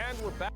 And we're back.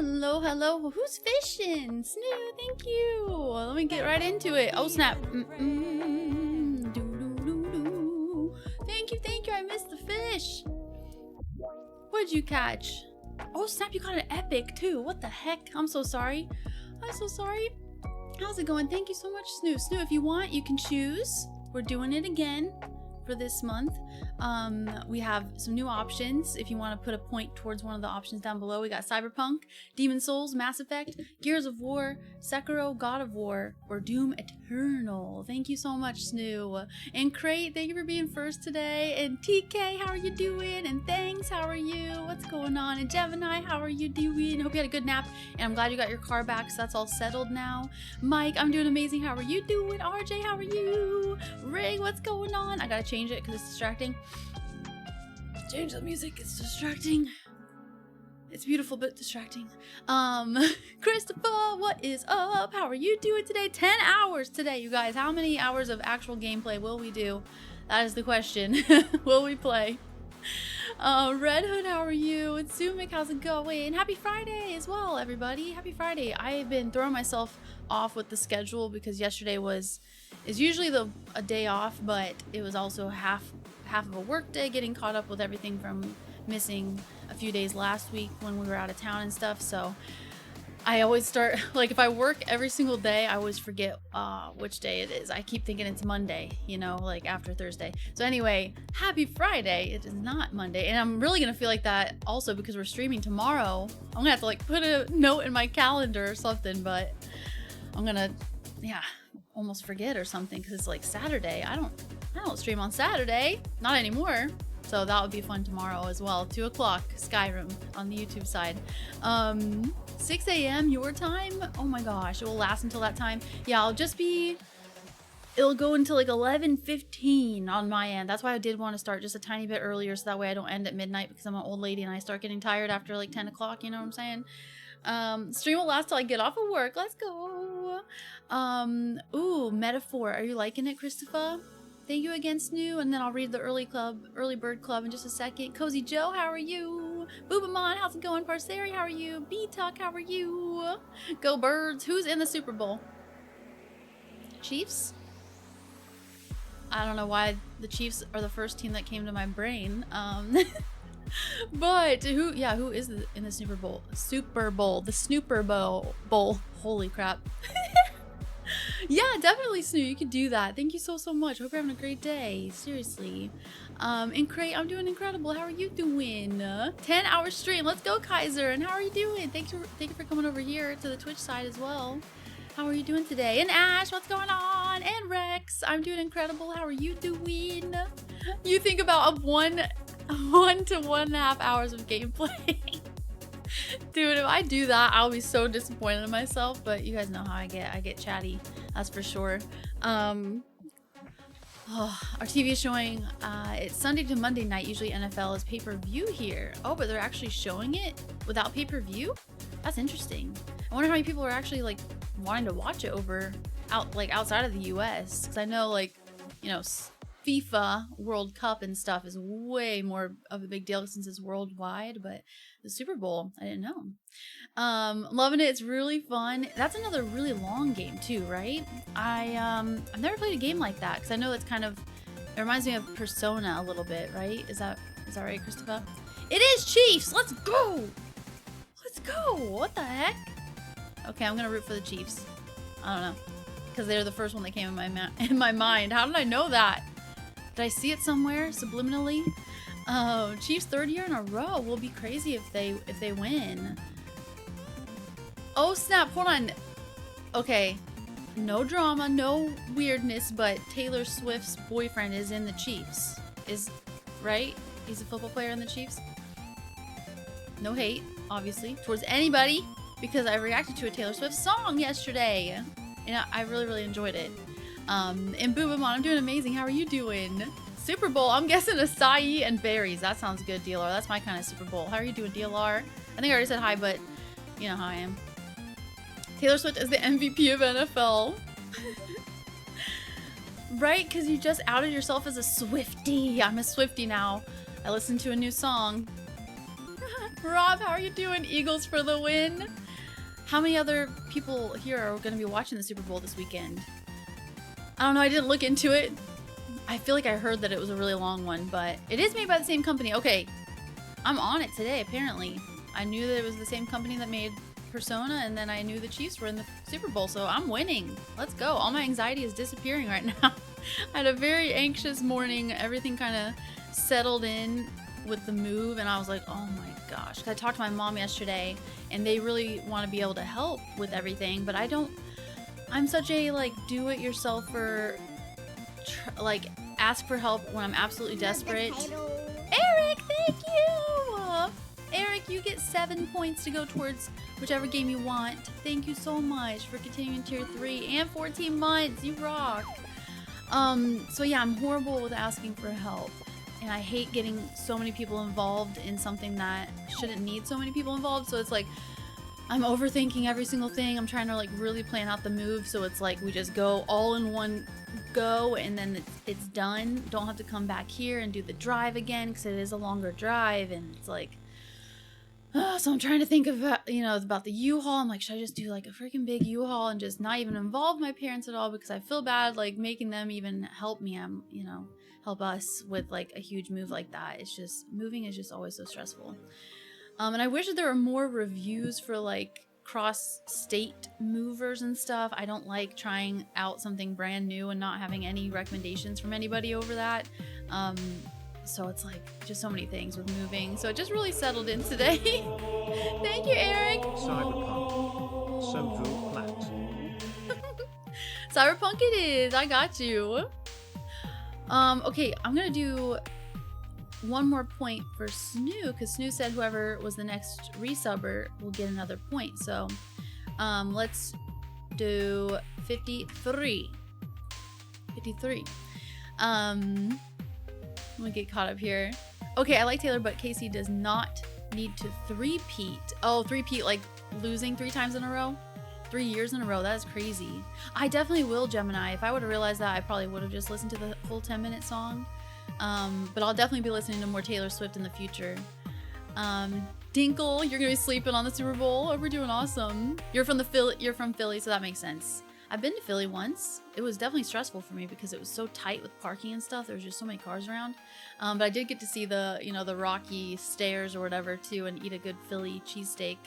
Hello, hello. Who's fishing? Snoo, thank you. Let me get right into it. Oh, snap. Thank you, thank you. I missed the fish. What did you catch? Oh, snap, you caught an epic, too. What the heck? I'm so sorry. I'm so sorry. How's it going? Thank you so much, Snoo. Snoo, if you want, you can choose. We're doing it again for this month. We have some new options. If you want to put a point towards one of the options down below, we got Cyberpunk, Demon Souls, Mass Effect, Gears of War, Sekiro, God of War, or Doom Eternal. Thank you so much, Snoo. And Crate, thank you for being first today. And TK, how are you doing? And Thanks, how are you? What's going on? And Gemini, how are you doing? Hope you had a good nap. And I'm glad you got your car back, so that's all settled now. Mike, I'm doing amazing. How are you doing? RJ, how are you? Rig, what's going on? I gotta change it because it's distracting. Change the music, it's distracting. It's beautiful but distracting. Christopher, what is up? How are you doing today? 10 hours today, you guys. How many hours of actual gameplay will we do? That is the question. Will we play? Red Hood, how are you? And Sumik, how's it going? Happy Friday as well, everybody. Happy Friday. I've been throwing myself off with the schedule because yesterday is usually a day off, but it was also half of a work day, getting caught up with everything from missing a few days last week when we were out of town and stuff. So I always start, like, if I work every single day, I always forget which day it is. I keep thinking it's Monday, you know, like after Thursday. So anyway, happy Friday. It is not Monday. And I'm really gonna feel like that also because we're streaming tomorrow. I'm gonna have to like put a note in my calendar or something, but I'm gonna, yeah, almost forget or something because it's like Saturday. I don't stream on Saturday, not anymore. So that would be fun tomorrow as well. 2 o'clock, Skyrim on the YouTube side. 6 a.m. your time? Oh my gosh, it will last until that time. Yeah, it'll go until like 11:15 on my end. That's why I did want to start just a tiny bit earlier so that way I don't end at midnight because I'm an old lady and I start getting tired after like 10 o'clock, you know what I'm saying? Stream will last till I get off of work. Let's go. Ooh, Metaphor. Are you liking it, Christopher? Thank you again, Snoo. And then I'll read the early bird club in just a second. Cozy Joe, how are you? Boobamon, how's it going? Parseri, how are you? B-Tuck, how are you? Go Birds. Who's in the Super Bowl? Chiefs? I don't know why the Chiefs are the first team that came to my brain. But who is in the Super Bowl? The Snooper Bowl. Holy crap. Yeah, definitely, Snoo. You could do that. Thank you so much. Hope you're having a great day. Seriously. And Crate, I'm doing incredible. How are you doing? 10-hour stream. Let's go, Kaiser. And how are you doing? Thank you for coming over here to the Twitch side as well. How are you doing today? And Ash, what's going on? And Rex, I'm doing incredible. How are you doing? You think about 1 to 1.5 hours of gameplay. Dude, if I do that, I'll be so disappointed in myself, but you guys know how I get chatty, that's for sure. Our TV is showing, it's Sunday to Monday night, usually NFL is pay-per-view here. Oh, but they're actually showing it without pay-per-view? That's interesting. I wonder how many people are actually like wanting to watch it outside of the US, because I know, like, you know, FIFA World Cup and stuff is way more of a big deal since it's worldwide, but the Super Bowl, I didn't know. Loving it. It's really fun. That's another really long game too, right? I've never played a game like that because I know it's kind of, it reminds me of Persona a little bit, right? Is that right, Christopher? It is Chiefs. Let's go. Let's go. What the heck? Okay, I'm gonna root for the Chiefs. I don't know, because they're the first one that came in my mind. How did I know that? Did I see it somewhere subliminally? Oh, Chiefs 3rd year in a row. Will be crazy if they win. Oh snap! Hold on. Okay, no drama, no weirdness, but Taylor Swift's boyfriend is in the Chiefs. Right? He's a football player in the Chiefs. No hate, obviously, towards anybody, because I reacted to a Taylor Swift song yesterday, and I really enjoyed it. And Boobamon, I'm doing amazing. How are you doing? Super Bowl, I'm guessing acai and berries. That sounds good, DLR. That's my kind of Super Bowl. How are you doing, DLR? I think I already said hi, but you know how I am. Taylor Swift is the MVP of NFL. Right? Because you just outed yourself as a Swiftie. I'm a Swiftie now. I listened to a new song. Rob, how are you doing? Eagles for the win. How many other people here are going to be watching the Super Bowl this weekend? I don't know. I didn't look into it. I feel like I heard that it was a really long one, but it is made by the same company. Okay, I'm on it today, apparently. I knew that it was the same company that made Persona, and then I knew the Chiefs were in the Super Bowl, so I'm winning. Let's go. All my anxiety is disappearing right now. I had a very anxious morning. Everything kind of settled in with the move, and I was like, oh my gosh. I talked to my mom yesterday, and they really want to be able to help with everything, but I'm such a like do-it-yourselfer, like ask for help when I'm absolutely desperate. Eric, thank you! Eric, you get 7 points to go towards whichever game you want. Thank you so much for continuing tier 3 and 14 months. You rock. So yeah, I'm horrible with asking for help. And I hate getting so many people involved in something that shouldn't need so many people involved. So it's like, I'm overthinking every single thing. I'm trying to like really plan out the move. So it's like, we just go all in one go and then it's done. Don't have to come back here and do the drive again because it is a longer drive. And it's like, so I'm trying to think about, you know, about the U-Haul. I'm like, should I just do like a freaking big U-Haul and just not even involve my parents at all? Because I feel bad like making them even help me. You know, help us with like a huge move like that. It's just, moving is just always so stressful. And I wish that there were more reviews for like cross-state movers and stuff. I don't like trying out something brand new and not having any recommendations from anybody over that. So it's like just so many things with moving. So it just really settled in today. Thank you, Eric. Cyberpunk. So flat. Cyberpunk it is. I got you. Okay, I'm gonna do one more point for Snoo, because Snoo said whoever was the next resubber will get another point. So let's do 53. 53. Let me get caught up here. Okay, I like Taylor, but Casey does not need to three-peat. Oh, three-peat, like losing 3 times in a row? 3 years in a row, that is crazy. I definitely will, Gemini. If I would have realized that, I probably would have just listened to the full 10-minute song. But I'll definitely be listening to more Taylor Swift in the future. Dinkle, you're gonna be sleeping on the Super Bowl. Oh, we're doing awesome. You're from Philly, so that makes sense. I've been to Philly once. It was definitely stressful for me because it was so tight with parking and stuff. There was just so many cars around. But I did get to see the, you know, the Rocky Stairs or whatever too, and eat a good Philly cheesesteak.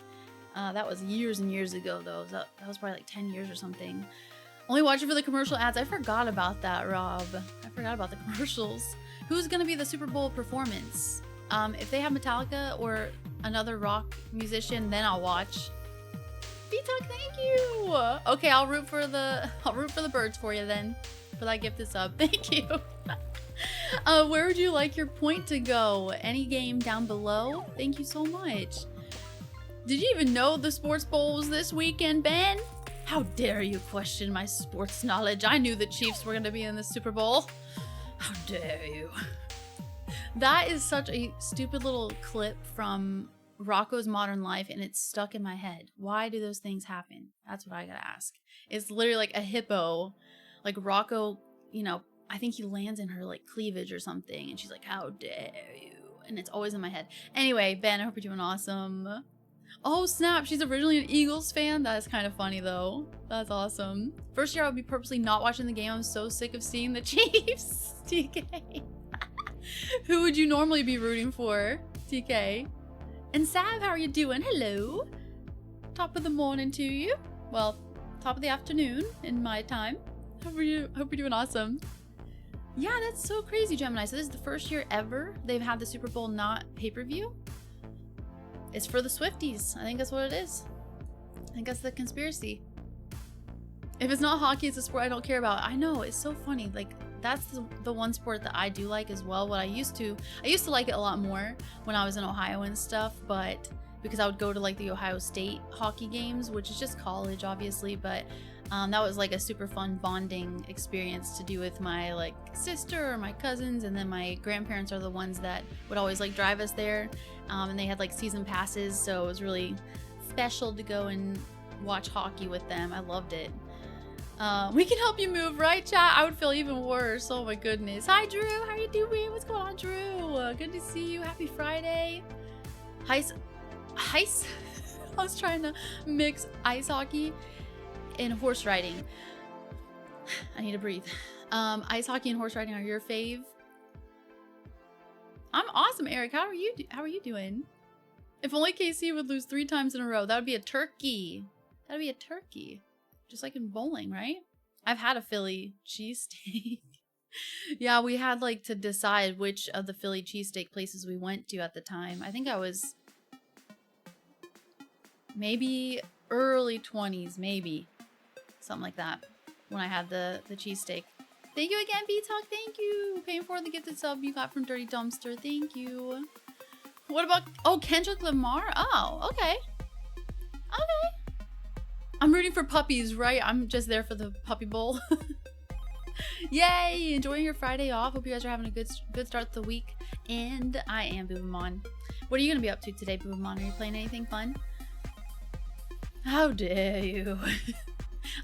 That was years and years ago though. That was probably like 10 years or something. Only watch it for the commercial ads. I forgot about that, Rob. I forgot about the commercials. Who's gonna be the Super Bowl performance? If they have Metallica or another rock musician, then I'll watch. B-Tuck, thank you. Okay, I'll root for the birds for you then, for that gifted sub. Thank you. Where would you like your point to go? Any game down below? Thank you so much. Did you even know the sports bowl was this weekend, Ben? How dare you question my sports knowledge? I knew the Chiefs were gonna be in the Super Bowl. How dare you? That is such a stupid little clip from Rocco's Modern Life, and it's stuck in my head. Why do those things happen? That's what I gotta ask. It's literally like a hippo, like Rocco, you know, I think he lands in her like cleavage or something, and she's like, how dare you? And it's always in my head. Anyway, Ben, I hope you're doing awesome. Oh snap, she's originally an Eagles fan? That is kind of funny though. That's awesome. First year I would be purposely not watching the game. I'm so sick of seeing the Chiefs. TK. Who would you normally be rooting for? TK. And Sav, how are you doing? Hello. Top of the morning to you. Well, top of the afternoon in my time. Hope you're doing awesome. Yeah, that's so crazy, Gemini. So this is the first year ever they've had the Super Bowl not pay-per-view. It's for the Swifties. I think that's what it is. I think that's the conspiracy. If it's not hockey, it's a sport I don't care about. I know, it's so funny. Like, that's the one sport that I do like as well. I used to like it a lot more when I was in Ohio and stuff, but because I would go to like the Ohio State hockey games, which is just college obviously, but that was like a super fun bonding experience to do with my like sister or my cousins, and then my grandparents are the ones that would always like drive us there, and they had like season passes, so it was really special to go and watch hockey with them. I loved it. We can help you move, right, chat? I would feel even worse. Oh my goodness. Hi, Drew. How are you doing? What's going on, Drew? Good to see you. Happy Friday. Heist. I was trying to mix ice hockey and horse riding. I need to breathe. Ice hockey and horse riding are your fave? I'm awesome, Eric. How are you doing? If only KC would lose 3 times in a row, that would be a turkey. That'd be a turkey. Just like in bowling, right? I've had a Philly cheesesteak. Yeah, we had like to decide which of the Philly cheesesteak places we went to at the time. I think I was maybe early 20s, maybe. Something like that. When I had the cheesesteak. Thank you again, B-Talk. Thank you. Paying for the gifted sub you got from Dirty Dumpster. Thank you. What about... Oh, Kendrick Lamar? Oh, okay. Okay. I'm rooting for puppies, right? I'm just there for the puppy bowl. Yay! Enjoying your Friday off. Hope you guys are having a good start to the week. And I am Boobamon. What are you going to be up to today, Boobamon? Are you playing anything fun? How dare you?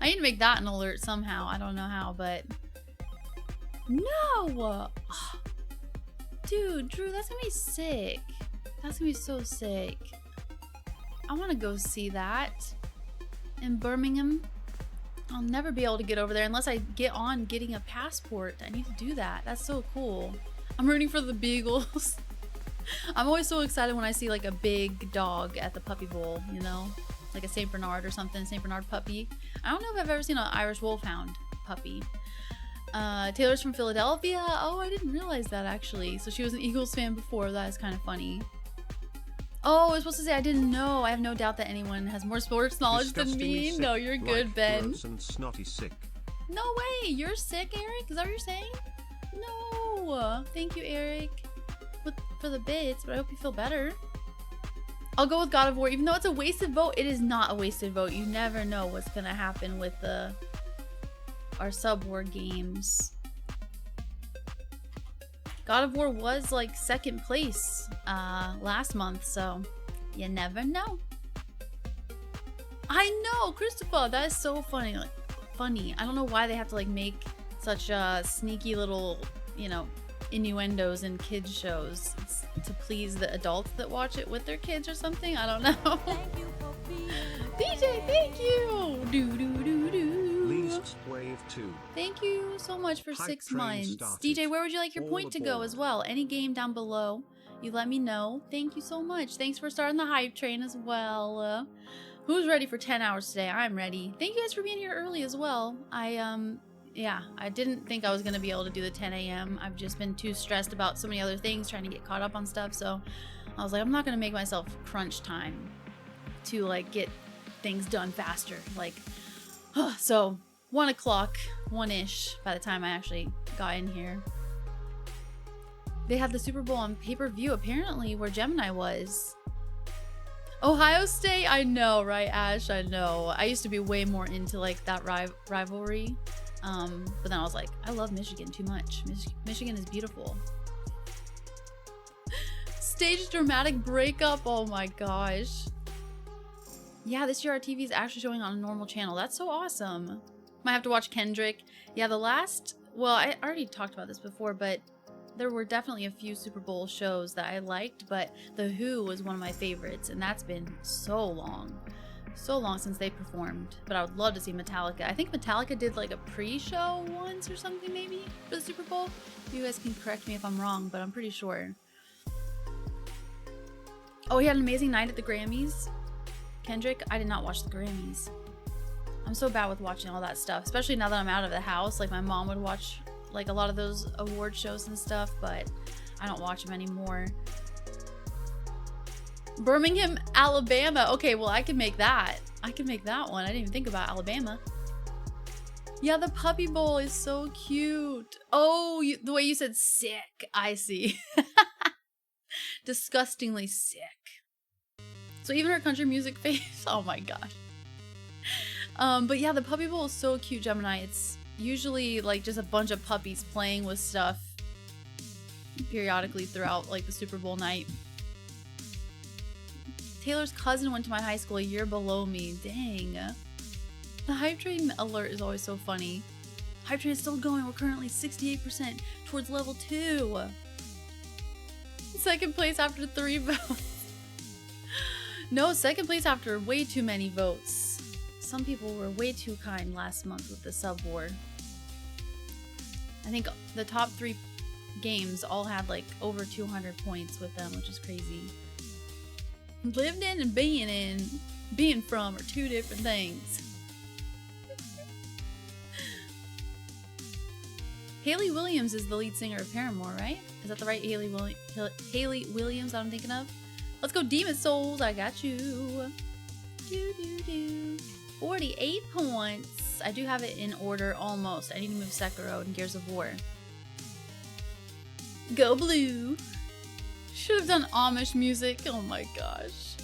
I need to make that an alert somehow. I don't know how, but... No! Dude, Drew, that's gonna be sick. That's gonna be so sick. I want to go see that in Birmingham. I'll never be able to get over there unless I get on getting a passport. I need to do that. That's so cool. I'm rooting for the beagles. I'm always so excited when I see like a big dog at the puppy bowl, you know? Like a St. Bernard or something, St. Bernard puppy. I don't know if I've ever seen an Irish Wolfhound puppy. Taylor's from Philadelphia. Oh, I didn't realize that actually. So she was an Eagles fan before. That is kind of funny. Oh, I was supposed to say I didn't know. I have no doubt that anyone has more sports knowledge than me. Sick, no, you're good, Ben. And snotty sick. No way. You're sick, Eric? Is that what you're saying? No. Thank you, Eric, for the bits, but I hope you feel better. I'll go with God of War. Even though it's a wasted vote, it is not a wasted vote. You never know what's going to happen with our sub-war games. God of War was like second place last month, so you never know. I know, Christopher, that is so funny. Like, funny. I don't know why they have to like make such sneaky little, you know, innuendos in kids shows. It's to please the adults that watch it with their kids or something. I don't know. DJ, thank you. Wave 2. Thank you so much for 6 months. DJ, where would you like your point to go as well? Any game down below, you let me know. Thank you so much. Thanks for starting the hype train as well. Who's ready for 10 hours today? I'm ready. Thank you guys for being here early as well. Yeah, I didn't think I was going to be able to do the 10 a.m. I've just been too stressed about so many other things, trying to get caught up on stuff. So I was like, I'm not going to make myself crunch time to like get things done faster. Like, so 1 o'clock, 1-ish by the time I actually got in here. They had the Super Bowl on pay-per-view apparently where Gemini was. Ohio State? I know, right, Ash? I know. I used to be way more into like that rivalry. But then I was like, I love Michigan too much. Michigan is beautiful. Staged dramatic breakup. Oh my gosh. Yeah, this year our TV is actually showing on a normal channel. That's so awesome. Might have to watch Kendrick. Yeah, the last... Well, I already talked about this before, but there were definitely a few Super Bowl shows that I liked, but The Who was one of my favorites, and that's been so long. So long since they performed. But I would love to see Metallica. I think Metallica did like a pre-show once or something maybe for the Super Bowl. You guys can correct me if I'm wrong, but I'm pretty sure. Oh, he had an amazing night at the Grammys. Kendrick, I did not watch the Grammys. I'm so bad with watching all that stuff, especially now that I'm out of the house. Like my mom would watch like a lot of those award shows and stuff, but I don't watch them anymore. Birmingham, Alabama. Okay, well I can make that. I can make that one. I didn't even think about Alabama. Yeah, the Puppy Bowl is so cute. Oh, the way you said sick. I see. Disgustingly sick. So even her country music face. Oh my gosh. But yeah, the Puppy Bowl is so cute, Gemini. It's usually like just a bunch of puppies playing with stuff periodically throughout like the Super Bowl night. Taylor's cousin went to my high school a year below me. Dang. The hype train alert is always so funny. Hype train is still going. We're currently 68% towards level 2. Second place after 3 votes. No, second place after way too many votes. Some people were way too kind last month with the sub war. I think the top 3 games all had like over 200 points with them, which is crazy. Lived in and being from are 2 different things. Hayley Williams is the lead singer of Paramore, right? Is that the right Hayley Williams I'm thinking of? Let's go Demon Souls, I got you. Do, do, do. 48 points. I do have it in order almost. I need to move Sekiro and Gears of War. Go Blue. Should have done Amish music. Oh my gosh.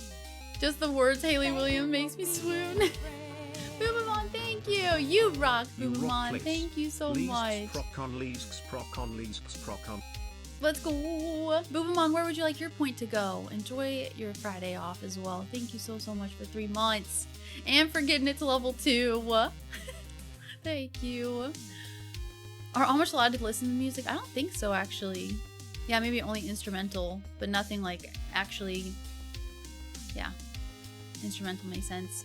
Just the words Hayley Williams makes me swoon. Boobamon, thank you. You rock, Boobamon. Thank you so much. Let's go. Boobamon, where would you like your point to go? Enjoy your Friday off as well. Thank you so much for 3 months. And for getting it to level 2. Thank you. Are Amish allowed to listen to music? I don't think so, actually. Yeah, maybe only instrumental, but nothing like actually. Yeah. Instrumental makes sense.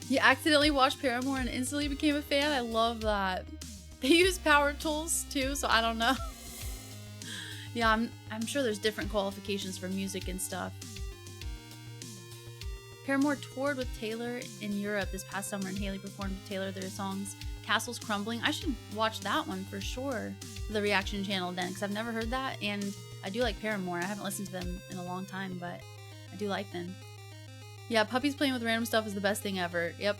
You accidentally watched Paramore and instantly became a fan? I love that. They use power tools too, so I don't know. Yeah, I'm sure there's different qualifications for music and stuff. Paramore toured with Taylor in Europe this past summer and Hayley performed with Taylor their songs Castles Crumbling. I should watch that one for sure. The reaction channel then, because I've never heard that, and I do like Paramore. I haven't listened to them in a long time, but I do like them. Yeah, puppies playing with random stuff is the best thing ever. Yep.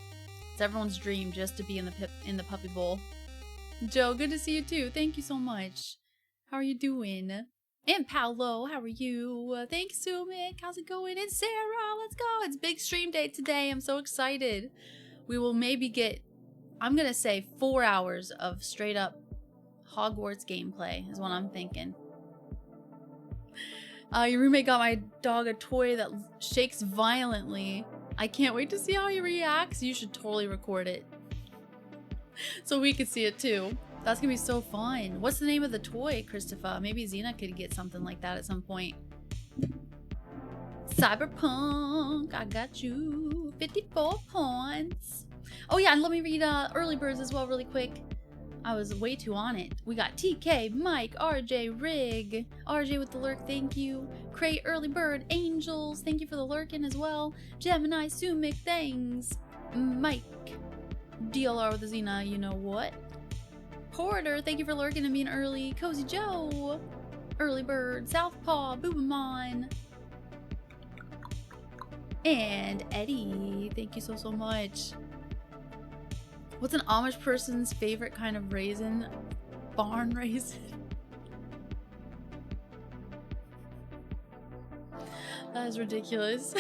It's everyone's dream just to be in the puppy bowl. Joe, good to see you too. Thank you so much. How are you doing? And Paolo, how are you? Thanks, Sumik. How's it going? And Sarah, let's go. It's big stream day today. I'm so excited. We will maybe get, I'm going to say 4 hours of straight up Hogwarts gameplay is what I'm thinking. Your roommate got my dog a toy that shakes violently. I can't wait to see how he reacts. You should totally record it. So we could see it too. That's gonna be so fun. What's the name of the toy, Christopher? Maybe Xena could get something like that at some point. Cyberpunk, I got you. 54 points. Oh yeah, and let me read early birds as well really quick. I was way too on it. We got TK, Mike, RJ, Rig, RJ with the lurk, thank you. Crate, Early Bird, Angels, thank you for the lurking as well. Gemini, Sumik, thanks. Mike, DLR with the Xena, you know what? Porter, thank you for lurking and being early. Cozy Joe, Early Bird, Southpaw, Boobamon, and Eddie, thank you so much. What's an Amish person's favorite kind of raisin? Barn raisin. That is ridiculous.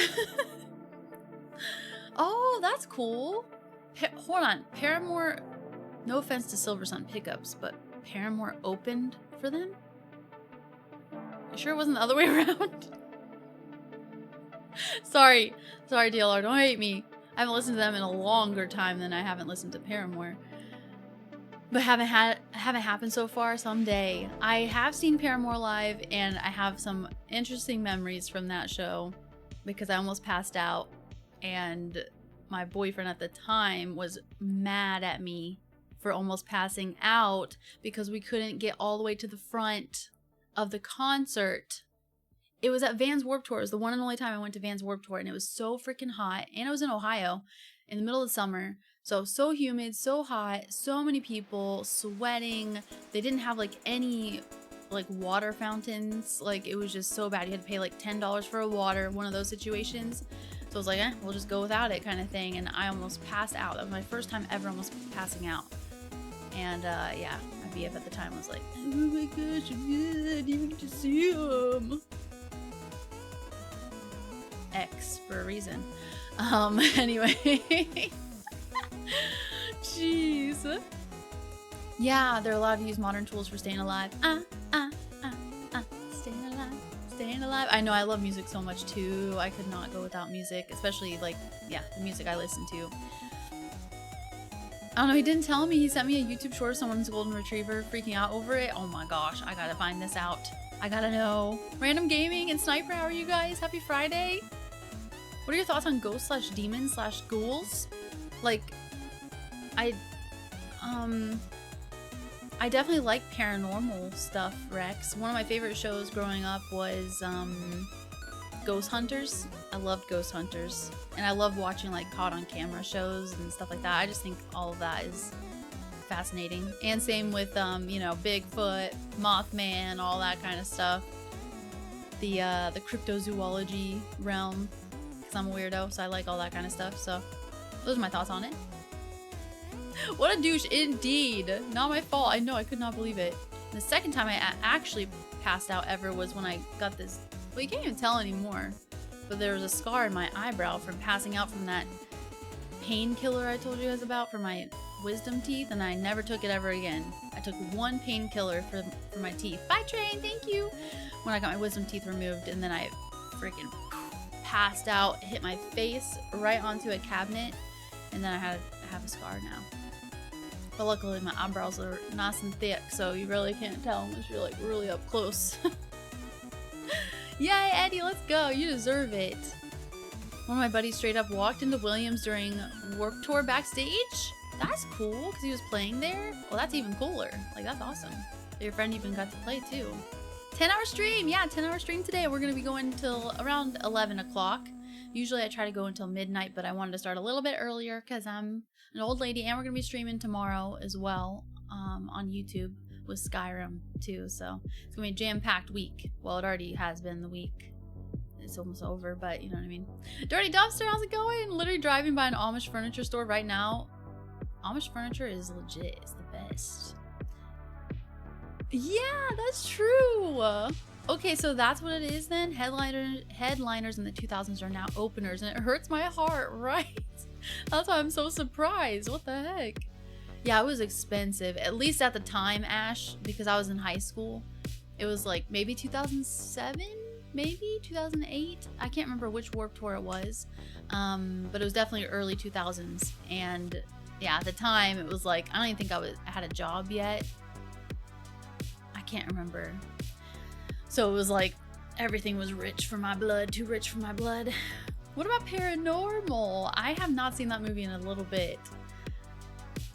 Oh, that's cool. Hold on. Paramore, no offense to Silver Sun pickups, but Paramore opened for them? You sure it wasn't the other way around? Sorry, DLR, don't hate me. I haven't listened to them in a longer time than I haven't listened to Paramore. But haven't happened so far. Someday. I have seen Paramore live and I have some interesting memories from that show because I almost passed out and my boyfriend at the time was mad at me for almost passing out because we couldn't get all the way to the front of the concert. It was at Vans Warped Tour. It was the one and only time I went to Vans Warped Tour, and it was so freaking hot. And it was in Ohio in the middle of the summer. So humid, so hot, so many people sweating. They didn't have like any like water fountains. Like it was just so bad. You had to pay like $10 for a water, one of those situations. So I was like, we'll just go without it kind of thing. And I almost passed out. That was my first time ever almost passing out. And yeah, my BF at the time was like, oh my gosh, I didn't get to see him. X for a reason. Anyway. Jeez. Yeah, they're allowed to use modern tools for staying alive. Staying alive. I know, I love music so much too. I could not go without music, especially like, yeah, the music I listen to. I don't know, he didn't tell me. He sent me a YouTube short of someone's golden retriever freaking out over it. Oh my gosh, I gotta find this out. I gotta know. Random Gaming and Sniper, how are you guys? Happy Friday. What are your thoughts on ghosts/demons/ghouls? Like, I definitely like paranormal stuff, Rex. One of my favorite shows growing up was Ghost Hunters. I loved Ghost Hunters. And I love watching like caught on camera shows and stuff like that. I just think all of that is fascinating. And same with, you know, Bigfoot, Mothman, all that kind of stuff. The cryptozoology realm, because I'm a weirdo, so I like all that kind of stuff. So those are my thoughts on it. What a douche, indeed. Not my fault. I know, I could not believe it. The second time I actually passed out ever was when I got this, well, you can't even tell anymore, but there was a scar in my eyebrow from passing out from that painkiller I told you guys about for my wisdom teeth, and I never took it ever again. I took one painkiller for my teeth. Bye, Train, thank you. When I got my wisdom teeth removed, and then I freaking passed out, hit my face right onto a cabinet, and then I have a scar now. But luckily my eyebrows are nice and thick, so you really can't tell unless you're like really up close. Yay, Eddie, let's go. You deserve it. One of my buddies straight up walked into Williams during Warped Tour backstage. That's cool, because he was playing there. Well, that's even cooler. Like, that's awesome. Your friend even got to play too. 10-hour stream. Yeah, 10-hour stream today. We're going to be going until around 11 o'clock. Usually I try to go until midnight, but I wanted to start a little bit earlier because I'm an old lady, and we're going to be streaming tomorrow as well on YouTube with Skyrim too. So it's going to be a jam-packed week. Well, it already has been the week. It's almost over, but you know what I mean. Dirty Dumpster, how's it going? Literally driving by an Amish furniture store right now. Amish furniture is legit. It's the best. Yeah, that's true. Okay, so that's what it is then. Headliners in the 2000s are now openers, and it hurts my heart, right? That's why I'm so surprised. What the heck? Yeah, it was expensive. At least at the time, Ash, because I was in high school. It was like maybe 2007, maybe 2008. I can't remember which Warped Tour it was, but it was definitely early 2000s. And yeah, at the time, it was like, I don't even think I had a job yet. I can't remember. So it was like everything was rich for my blood, too rich for my blood. What about Paranormal? I have not seen that movie in a little bit.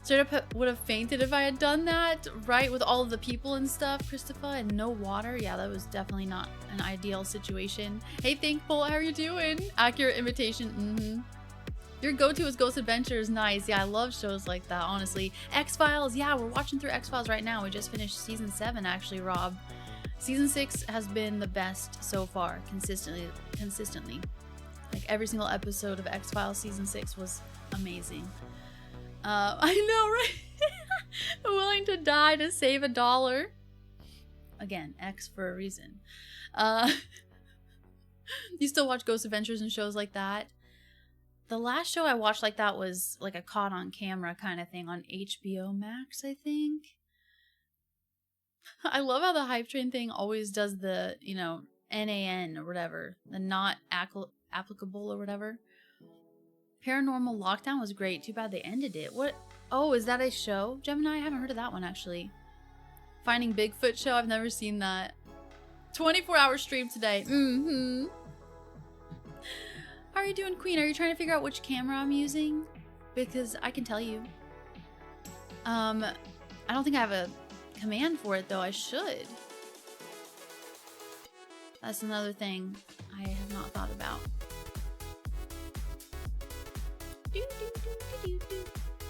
Straight up would have fainted if I had done that, right? With all of the people and stuff, Christopher, and no water. Yeah, that was definitely not an ideal situation. Hey, Thankful, how are you doing? Accurate imitation, Your go-to is Ghost Adventures, nice. Yeah, I love shows like that, honestly. X-Files, yeah, we're watching through X-Files right now. We just finished season 7, actually, Rob. Season 6 has been the best so far, consistently. Like every single episode of X-Files season 6 was amazing. I know, right? Willing to die to save $1. Again, X for a reason. You still watch Ghost Adventures and shows like that? The last show I watched like that was like a caught on camera kind of thing on HBO Max, I think. I love how the hype train thing always does the, you know, NaN or whatever, the not applicable or whatever. Paranormal Lockdown was great. Too bad they ended it. What? Oh, is that a show? Gemini? I haven't heard of that one, actually. Finding Bigfoot show? I've never seen that. 24-hour stream today. How are you doing, Queen? Are you trying to figure out which camera I'm using? Because I can tell you. I don't think I have a command for it, though. I should. That's another thing I have not thought about.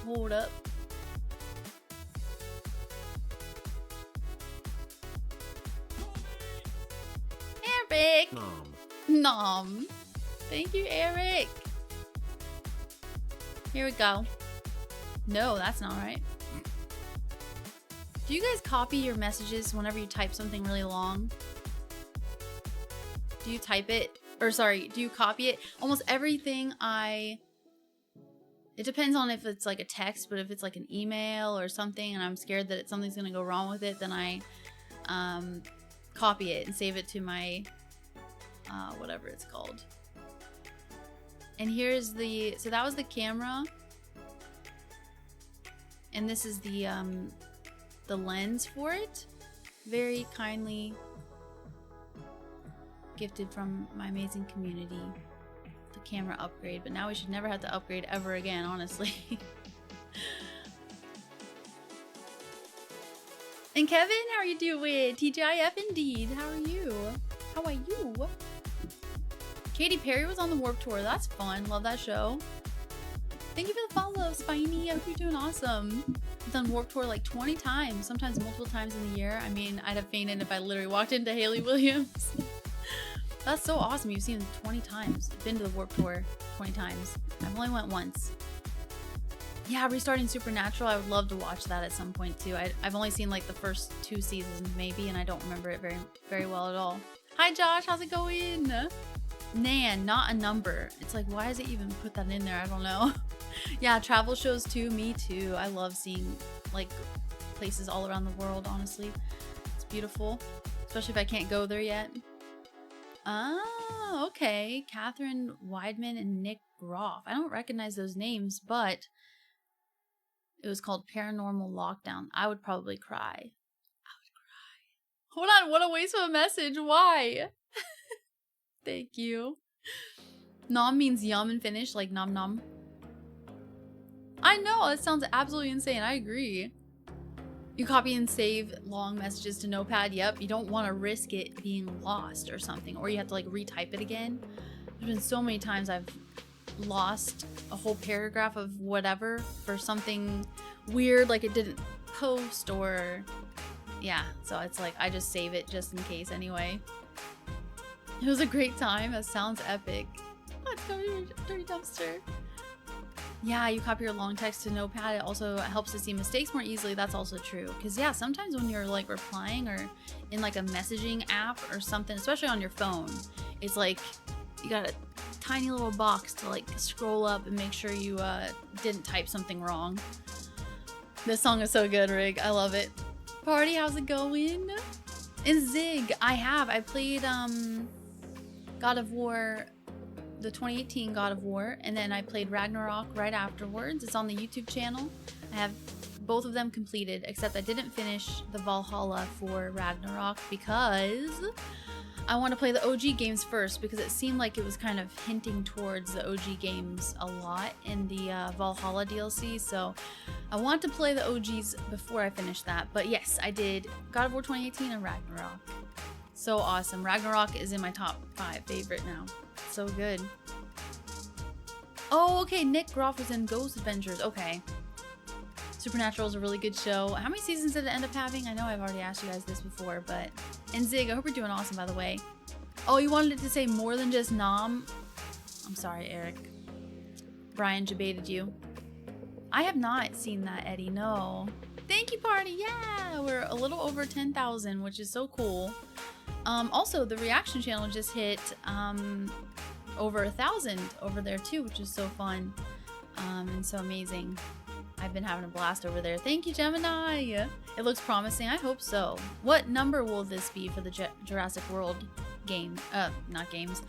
Hold up. Eric! Nom. Thank you, Eric. Here we go. No, that's not right. Do you guys copy your messages whenever you type something really long? Do you type it? Or sorry, do you copy it? Almost everything it depends on if it's like a text, but if it's like an email or something and I'm scared that something's gonna go wrong with it, then I copy it and save it to my whatever it's called. And here's so that was the camera. And this is the lens for it. Very kindly gifted from my amazing community. The camera upgrade, but now we should never have to upgrade ever again, honestly. And Kevin, how are you doing? TGIF indeed. How are you? How are you? Katy Perry was on the Warped Tour. That's fun. Love that show. Thank you for the follow. Hello, Spiny. I hope you're doing awesome. I've done Warped Tour like 20 times, sometimes multiple times in the year. I mean, I'd have fainted if I literally walked into Haley Williams. That's so awesome. You've seen it 20 times. Been to the Warped Tour 20 times. I've only went once. Yeah, restarting Supernatural. I would love to watch that at some point too. I've only seen like the first 2 seasons maybe, and I don't remember it very well at all. Hi Josh, how's it going? Nan, not a number. It's like, why does it even put that in there? I don't know. Yeah, travel shows too. Me too. I love seeing like places all around the world, honestly. It's beautiful, especially if I can't go there yet. Oh, okay. Catherine Weidman and Nick Groff. I don't recognize those names, but it was called Paranormal Lockdown. I would probably cry. I would cry. Hold on, what a waste of a message. Why? Thank you. Nom means yum in Finnish, like nom nom. I know, that sounds absolutely insane. I agree. You copy and save long messages to Notepad. Yep, you don't want to risk it being lost or something, or you have to like retype it again. There's been so many times I've lost a whole paragraph of whatever for something weird, like it didn't post, or yeah, so it's like I just save it just in case anyway. It was a great time. That sounds epic. Let's go to your dirty dumpster. Yeah, you copy your long text to Notepad. It also helps to see mistakes more easily. That's also true. Because yeah, sometimes when you're like replying or in like a messaging app or something, especially on your phone, it's like you got a tiny little box to like scroll up and make sure you didn't type something wrong. This song is so good, Rig. I love it. Party, how's it going? And Zig, I played God of War, the 2018 God of War, and then I played Ragnarok right afterwards. It's on the YouTube channel. I have both of them completed, except I didn't finish the Valhalla for Ragnarok because I want to play the OG games first, because it seemed like it was kind of hinting towards the OG games a lot in the Valhalla DLC, so I want to play the OGs before I finish that. But yes, I did God of War 2018 and Ragnarok. So awesome. Ragnarok is in my top 5 favorite now. So good. Oh, okay. Nick Groff was in Ghost Adventures. Okay. Supernatural is a really good show. How many seasons did it end up having? I know I've already asked you guys this before, but... And Zig, I hope you're doing awesome, by the way. Oh, you wanted it to say more than just Nom? I'm sorry, Eric. Brian debated you. I have not seen that, Eddie. No. Thank you, party. Yeah, we're a little over 10,000, which is so cool. Also, the reaction channel just hit over 1,000 over there too, which is so fun and so amazing. I've been having a blast over there. Thank you, Gemini. It looks promising. I hope so. What number will this be for the Jurassic World game? Not games,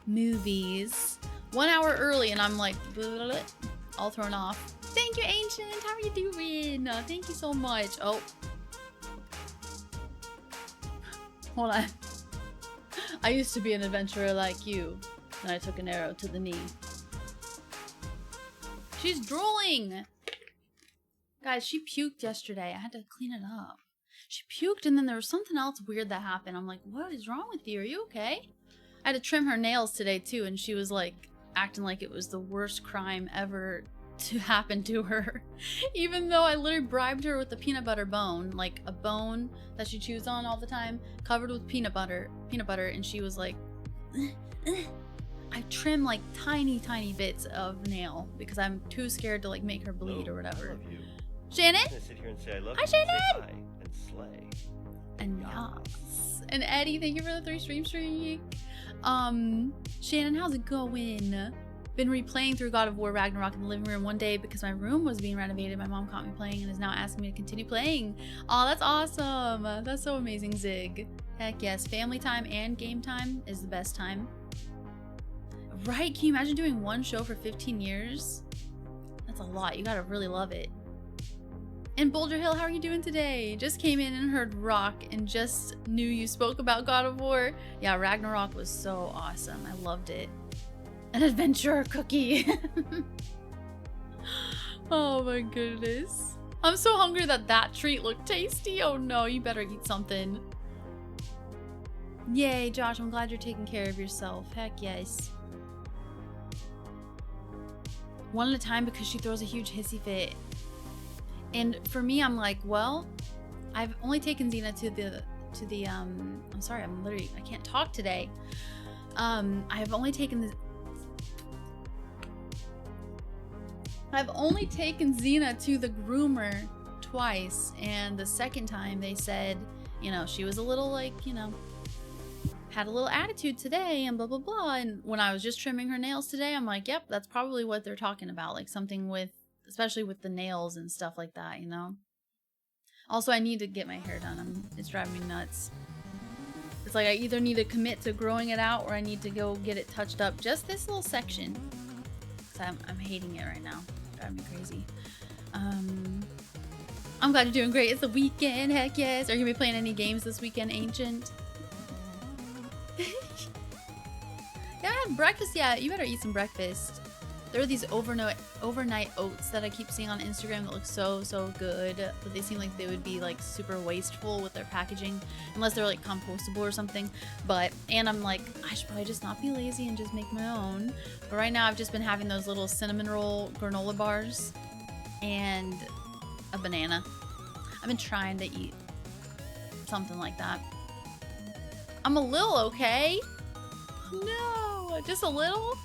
movies. 1 hour early, and I'm like all thrown off. Thank you, Ancient. How are you doing? Thank you so much. Oh, hold on. I used to be an adventurer like you, and I took an arrow to the knee. She's drooling! Guys, she puked yesterday. I had to clean it up. She puked, and then there was something else weird that happened. I'm like, what is wrong with you? Are you okay? I had to trim her nails today, too, and she was like acting like it was the worst crime ever to happen to her. Even though I literally bribed her with a peanut butter bone, like a bone that she chews on all the time, covered with peanut butter, and she was like, I trim like tiny bits of nail because I'm too scared to like make her bleed or whatever. Shannon? Hi, Shannon! And slay. And yes. And Eddie, thank you for the 3 stream streak. Shannon, how's it going? Been replaying through God of War Ragnarok in the living room one day because my room was being renovated. My mom caught me playing and is now asking me to continue playing. Oh, that's awesome. That's so amazing, Zig. Heck yes. Family time and game time is the best time. Right? Can you imagine doing one show for 15 years? That's a lot. You gotta really love it. And Boulder Hill, how are you doing today? Just came in and heard Rock and just knew you spoke about God of War. Yeah, Ragnarok was so awesome. I loved it. An adventurer cookie. Oh my goodness. I'm so hungry that treat looked tasty. Oh no, you better eat something. Yay, Josh, I'm glad you're taking care of yourself. Heck yes. one at a time because she throws a huge hissy fit. And for me, I'm like, well, I've only taken Xena to the I'm sorry, I can't talk today. I've only taken Xena to the groomer twice, and the second time they said, you know, she was a little like, you know, had a little attitude today and blah blah blah. And when I was just trimming her nails today, I'm like, yep, that's probably what they're talking about, like something with, especially with the nails and stuff like that, you know. Also, I need to get my hair done. It's driving me nuts. It's like I either need to commit to growing it out or I need to go get it touched up. Just this little section. Cause I'm hating it right now. Driving me crazy. I'm glad you're doing great. It's the weekend. Heck yes. Are you gonna be playing any games this weekend, Ancient? You haven't had breakfast yet. You better eat some breakfast. There are these overnight oats that I keep seeing on Instagram that look so good, but they seem like they would be like super wasteful with their packaging, unless they're like compostable or something. And I'm like, I should probably just not be lazy and just make my own. But right now I've just been having those little cinnamon roll granola bars and a banana. I've been trying to eat something like that. I'm a little okay. No, just a little.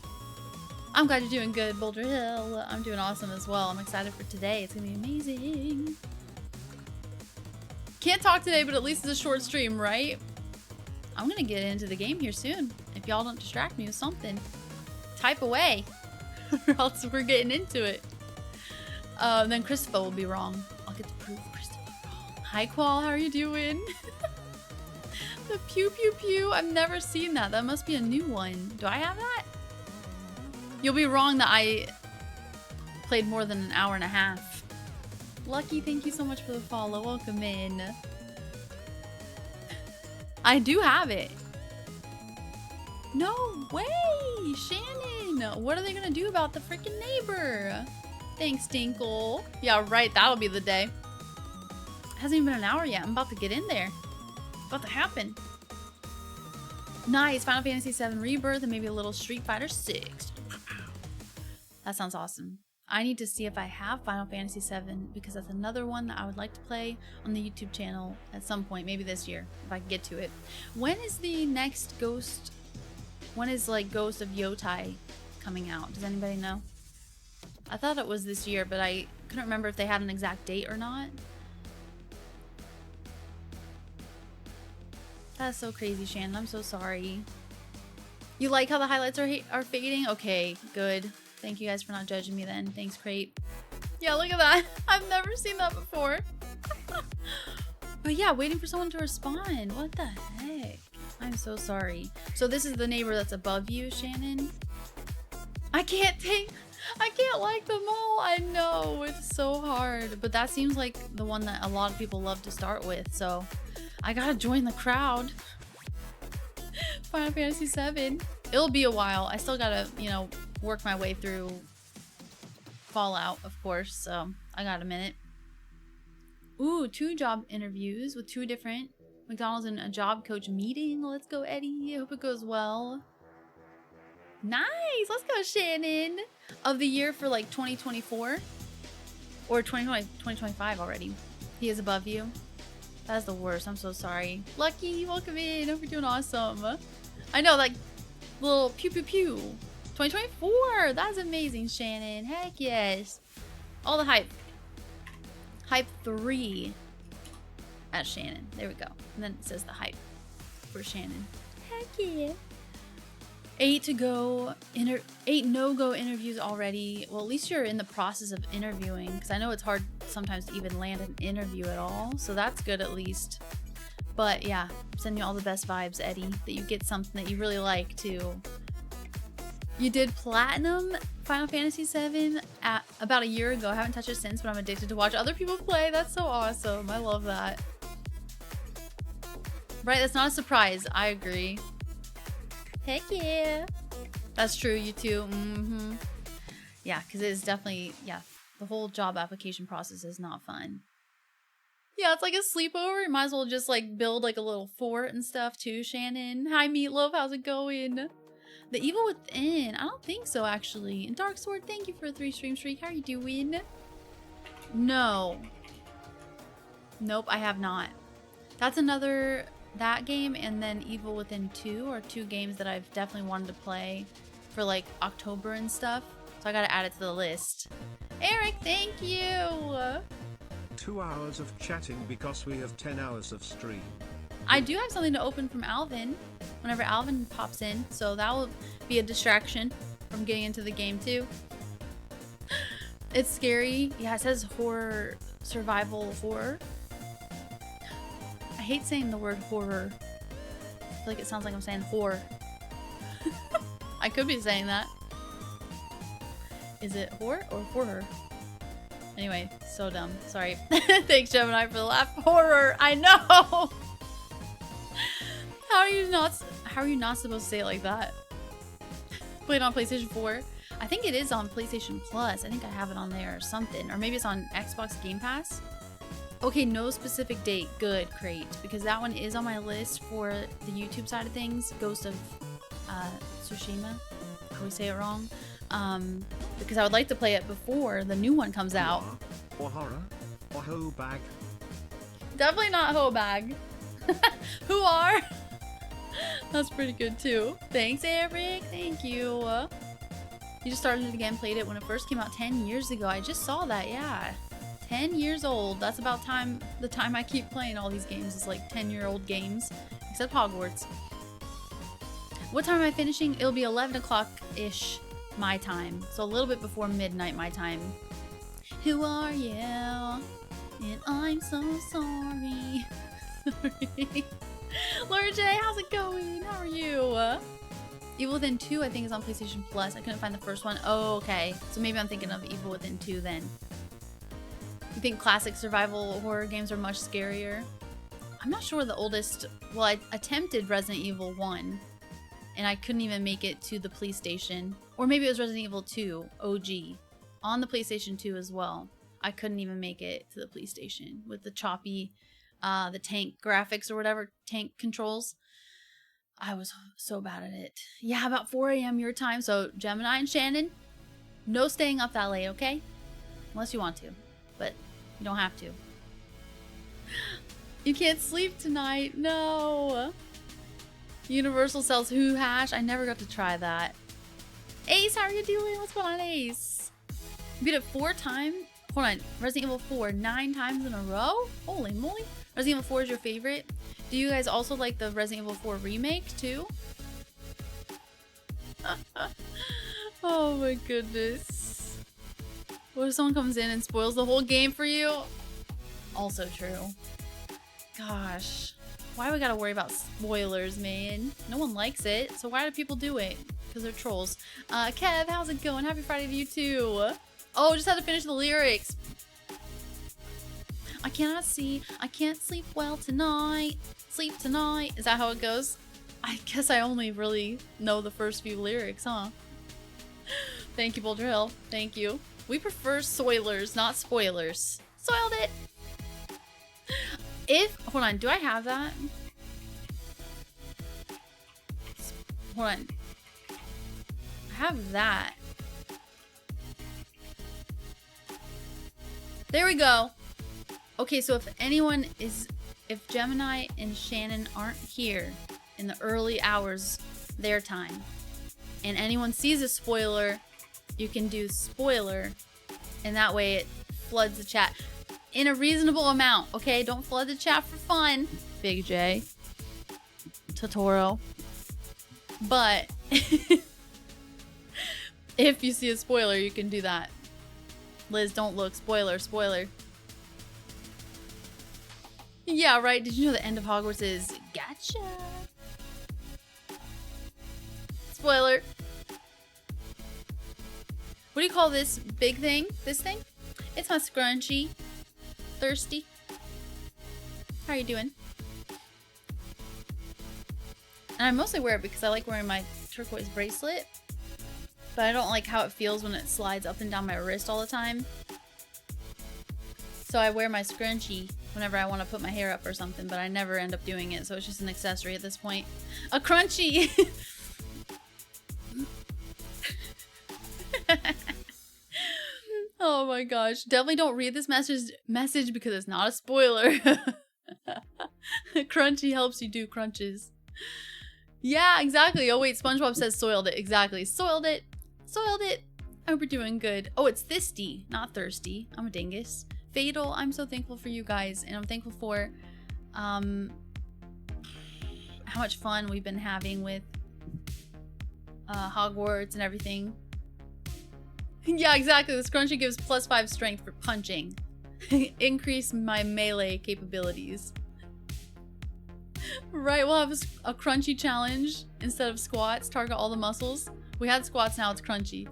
I'm glad you're doing good, Boulder Hill. I'm doing awesome as well. I'm excited for today. It's gonna be amazing. Can't talk today, but at least it's a short stream, right? I'm gonna get into the game here soon. If y'all don't distract me with something, type away, or else we're getting into it. Then Christopher will be wrong. I'll get to prove Christopher wrong. Hi, Qual. How are you doing? The pew pew pew. I've never seen that. That must be a new one. Do I have that? You'll be wrong that I played more than an hour and a half. Lucky, thank you so much for the follow. Welcome in. I do have it. No way, Shannon. What are they gonna do about the freaking neighbor? Thanks, Dinkle. Yeah, right. That'll be the day. It hasn't even been an hour yet. I'm about to get in there. About to happen. Nice. Final Fantasy VII Rebirth and maybe a little Street Fighter 6. That sounds awesome. I need to see if I have Final Fantasy VII because that's another one that I would like to play on the YouTube channel at some point, maybe this year, if I can get to it. When is the next Ghost? When is like Ghost of Yotai coming out? Does anybody know? I thought it was this year, but I couldn't remember if they had an exact date or not. That's so crazy, Shannon. I'm so sorry. You like how the highlights are fading? Okay, good. Thank you guys for not judging me then. Thanks, Crate. Yeah, look at that. I've never seen that before. But yeah, waiting for someone to respond. What the heck? I'm so sorry. So this is the neighbor that's above you, Shannon? I can't like them all. I know, it's so hard. But that seems like the one that a lot of people love to start with. So I gotta join the crowd. Final Fantasy VII. It'll be a while. I still gotta, you know, work my way through Fallout, of course, so I got a minute. Ooh, 2 job interviews with 2 different McDonald's and a job coach meeting. Let's go, Eddie. I hope it goes well. Nice. Let's go, Shannon. Of the year for like 2024 or 2025 already. He is above you. That's the worst. I'm so sorry. Lucky, welcome in. Hope you're doing awesome. I know, like little pew pew pew. 2024! That's amazing, Shannon. Heck yes. All the hype. Hype 3 at Shannon. There we go. And then it says the hype for Shannon. Heck yeah. 8 no-go interviews already. Well, at least you're in the process of interviewing, because I know it's hard sometimes to even land an interview at all. So that's good at least. But yeah, I'm sending you all the best vibes, Eddie. That you get something that you really like too. You did Platinum Final Fantasy VII about a year ago. I haven't touched it since, but I'm addicted to watch other people play. That's so awesome. I love that. Right, that's not a surprise. I agree. Heck yeah. That's true, you too. Yeah, because it is definitely, yeah, the whole job application process is not fun. Yeah, it's like a sleepover. You might as well just like build like a little fort and stuff too, Shannon. Hi, Meatloaf. How's it going? The Evil Within. I don't think so, actually. And Dark Sword, thank you for a 3 stream streak. How are you doing? No. Nope, I have not. That's another... That game and then Evil Within 2 are 2 games that I've definitely wanted to play for like October and stuff. So I gotta add it to the list. Eric, thank you! 2 hours of chatting because we have 10 hours of stream. I do have something to open from Alvin whenever Alvin pops in, so that will be a distraction from getting into the game too. It's scary. Yeah, it says horror, survival horror. I hate saying the word horror. I feel like it sounds like I'm saying whore. I could be saying that. Is it whore or horror? Anyway, so dumb. Sorry. Thanks, Gemini, for the laugh. Horror. I know. How are you not supposed to say it like that? Played on PlayStation 4. I think it is on PlayStation Plus. I think I have it on there or something. Or maybe it's on Xbox Game Pass. Okay, no specific date. Good, great. Because that one is on my list for the YouTube side of things. Ghost of Tsushima. I always say it wrong. Because I would like to play it before the new one comes out. Or horror. Or Hobag. Definitely not Hobag. Who are? That's pretty good too. Thanks, Eric. Thank you. You just started it again, played it when it first came out 10 years ago. I just saw that, yeah. 10 years old. That's about the time I keep playing all these games is like 10-year-old games. Except Hogwarts. What time am I finishing? It'll be 11 o'clock-ish my time. So a little bit before midnight my time. Who are you? And I'm so sorry. LadyJ, how's it going? How are you? Evil Within 2, I think, is on PlayStation Plus. I couldn't find the first one. Oh, okay. So maybe I'm thinking of Evil Within 2 then. You think classic survival horror games are much scarier? I'm not sure the oldest... Well, I attempted Resident Evil 1, and I couldn't even make it to the police station. Or maybe it was Resident Evil 2, OG, on the PlayStation 2 as well. I couldn't even make it to the police station with the choppy, the tank graphics or whatever, tank controls. I was so bad at it. Yeah, about 4 a.m. your time. So Gemini and Shannon, no staying up that late, okay? Unless you want to, but you don't have to. You can't sleep tonight. No. Universal sells Who Hash. I never got to try that. Ace, how are you doing? What's going on, Ace? You beat it 4 times? Hold on. Resident Evil 4 9 times in a row? Holy moly. Resident Evil 4 is your favorite? Do you guys also like the Resident Evil 4 remake too? Oh my goodness. What if someone comes in and spoils the whole game for you? Also true. Gosh. Why do we gotta worry about spoilers, man? No one likes it, so why do people do it? Because they're trolls. Kev, how's it going? Happy Friday to you too. Oh, just had to finish the lyrics. I cannot see. I can't sleep well tonight. Sleep tonight. Is that how it goes? I guess I only really know the first few lyrics, huh? Thank you, Boulder Hill. Thank you. We prefer soilers, not spoilers. Soiled it! Hold on, do I have that? Hold on. I have that. There we go. Okay, so if Gemini and Shannon aren't here in the early hours their time, and anyone sees a spoiler, you can do spoiler, and that way it floods the chat in a reasonable amount, okay? Don't flood the chat for fun, Big J, Totoro. But if you see a spoiler, you can do that. Liz, don't look. Spoiler, spoiler. Yeah, right. Did you know the end of Hogwarts is gotcha? Spoiler. What do you call this big thing? This thing? It's my scrunchie. Thirsty. How are you doing? And I mostly wear it because I like wearing my turquoise bracelet. But I don't like how it feels when it slides up and down my wrist all the time. So I wear my scrunchie whenever I want to put my hair up or something, but I never end up doing it, so it's just an accessory at this point. A crunchie! my gosh. Definitely don't read this message because it's not a spoiler. Crunchy helps you do crunches. Yeah, exactly. Oh wait, SpongeBob says soiled it. Exactly. Soiled it. Soiled it. I hope you're doing good. Oh, it's thisty, not thirsty. I'm a dingus. Fatal, I'm so thankful for you guys, and I'm thankful for how much fun we've been having with Hogwarts and everything. Yeah, exactly. This crunchy gives +5 strength for punching. Increase my melee capabilities. Right, we'll have a crunchy challenge instead of squats. Target all the muscles. We had squats, now it's crunchy.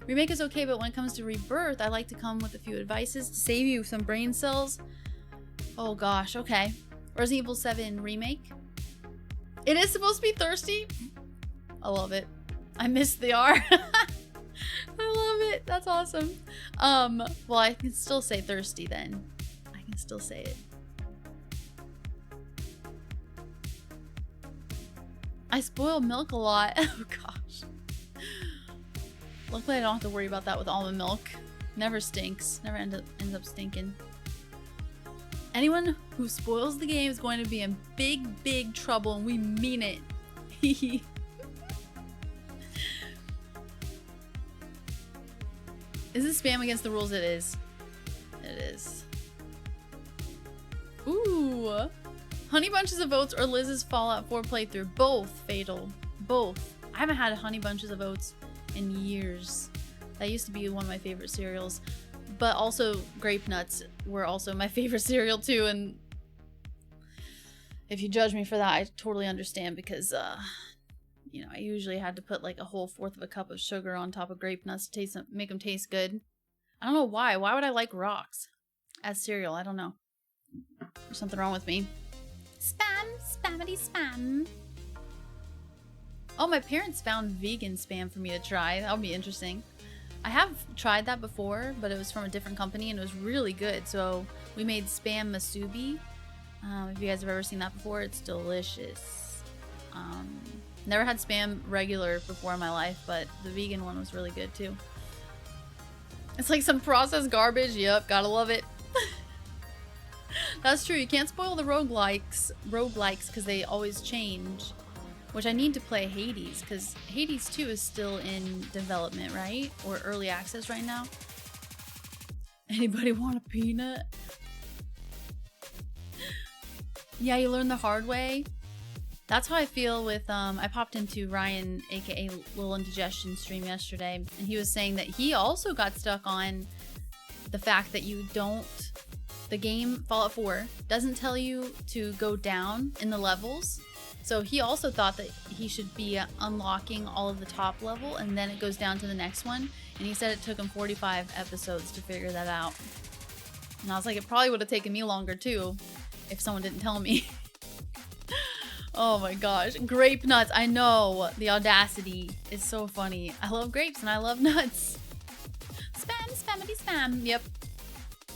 Remake is okay, but when it comes to rebirth, I like to come with a few advices to save you some brain cells. Oh gosh, okay. Resident Evil 7 remake. It is supposed to be thirsty. I love it. I missed the R. I love it. That's awesome. Well, I can still say thirsty then. I can still say it. I spoil milk a lot. Oh gosh. Luckily I don't have to worry about that with almond milk. Never stinks. Never ends up stinking. Anyone who spoils the game is going to be in big trouble, and we mean it. Is this spam against the rules? It is. It is. Ooh. Honey Bunches of Oats or Liz's Fallout 4 playthrough. Both, Fatal. Both. I haven't had Honey Bunches of Oats in years. That used to be one of my favorite cereals. But also Grape Nuts were also my favorite cereal too, and if you judge me for that, I totally understand because you know, I usually had to put like a whole 1/4 of a cup of sugar on top of Grape Nuts to taste them, make them taste good. I don't know why. Why would I like rocks as cereal? I don't know. There's something wrong with me. Spam, spammity spam. Oh, my parents found vegan spam for me to try. That'll be interesting. I have tried that before, but it was from a different company and it was really good. So we made spam masubi. If you guys have ever seen that before, it's delicious. Never had spam regular before in my life, but the vegan one was really good too. It's like some processed garbage. Yep, gotta love it. That's true. You can't spoil the roguelikes because they always change. Which I need to play Hades, because Hades 2 is still in development, right? Or early access right now. Anybody want a peanut? Yeah, you learn the hard way. That's how I feel with, I popped into Ryan, aka Little Indigestion stream yesterday, and he was saying that he also got stuck on the fact that you don't, the game, Fallout 4, doesn't tell you to go down in the levels. So he also thought that he should be unlocking all of the top level and then it goes down to the next one. And he said it took him 45 episodes to figure that out. And I was like, it probably would have taken me longer too if someone didn't tell me. Oh my gosh. Grape nuts. I know. The audacity is so funny. I love grapes and I love nuts. Spam, spammity spam. Yep.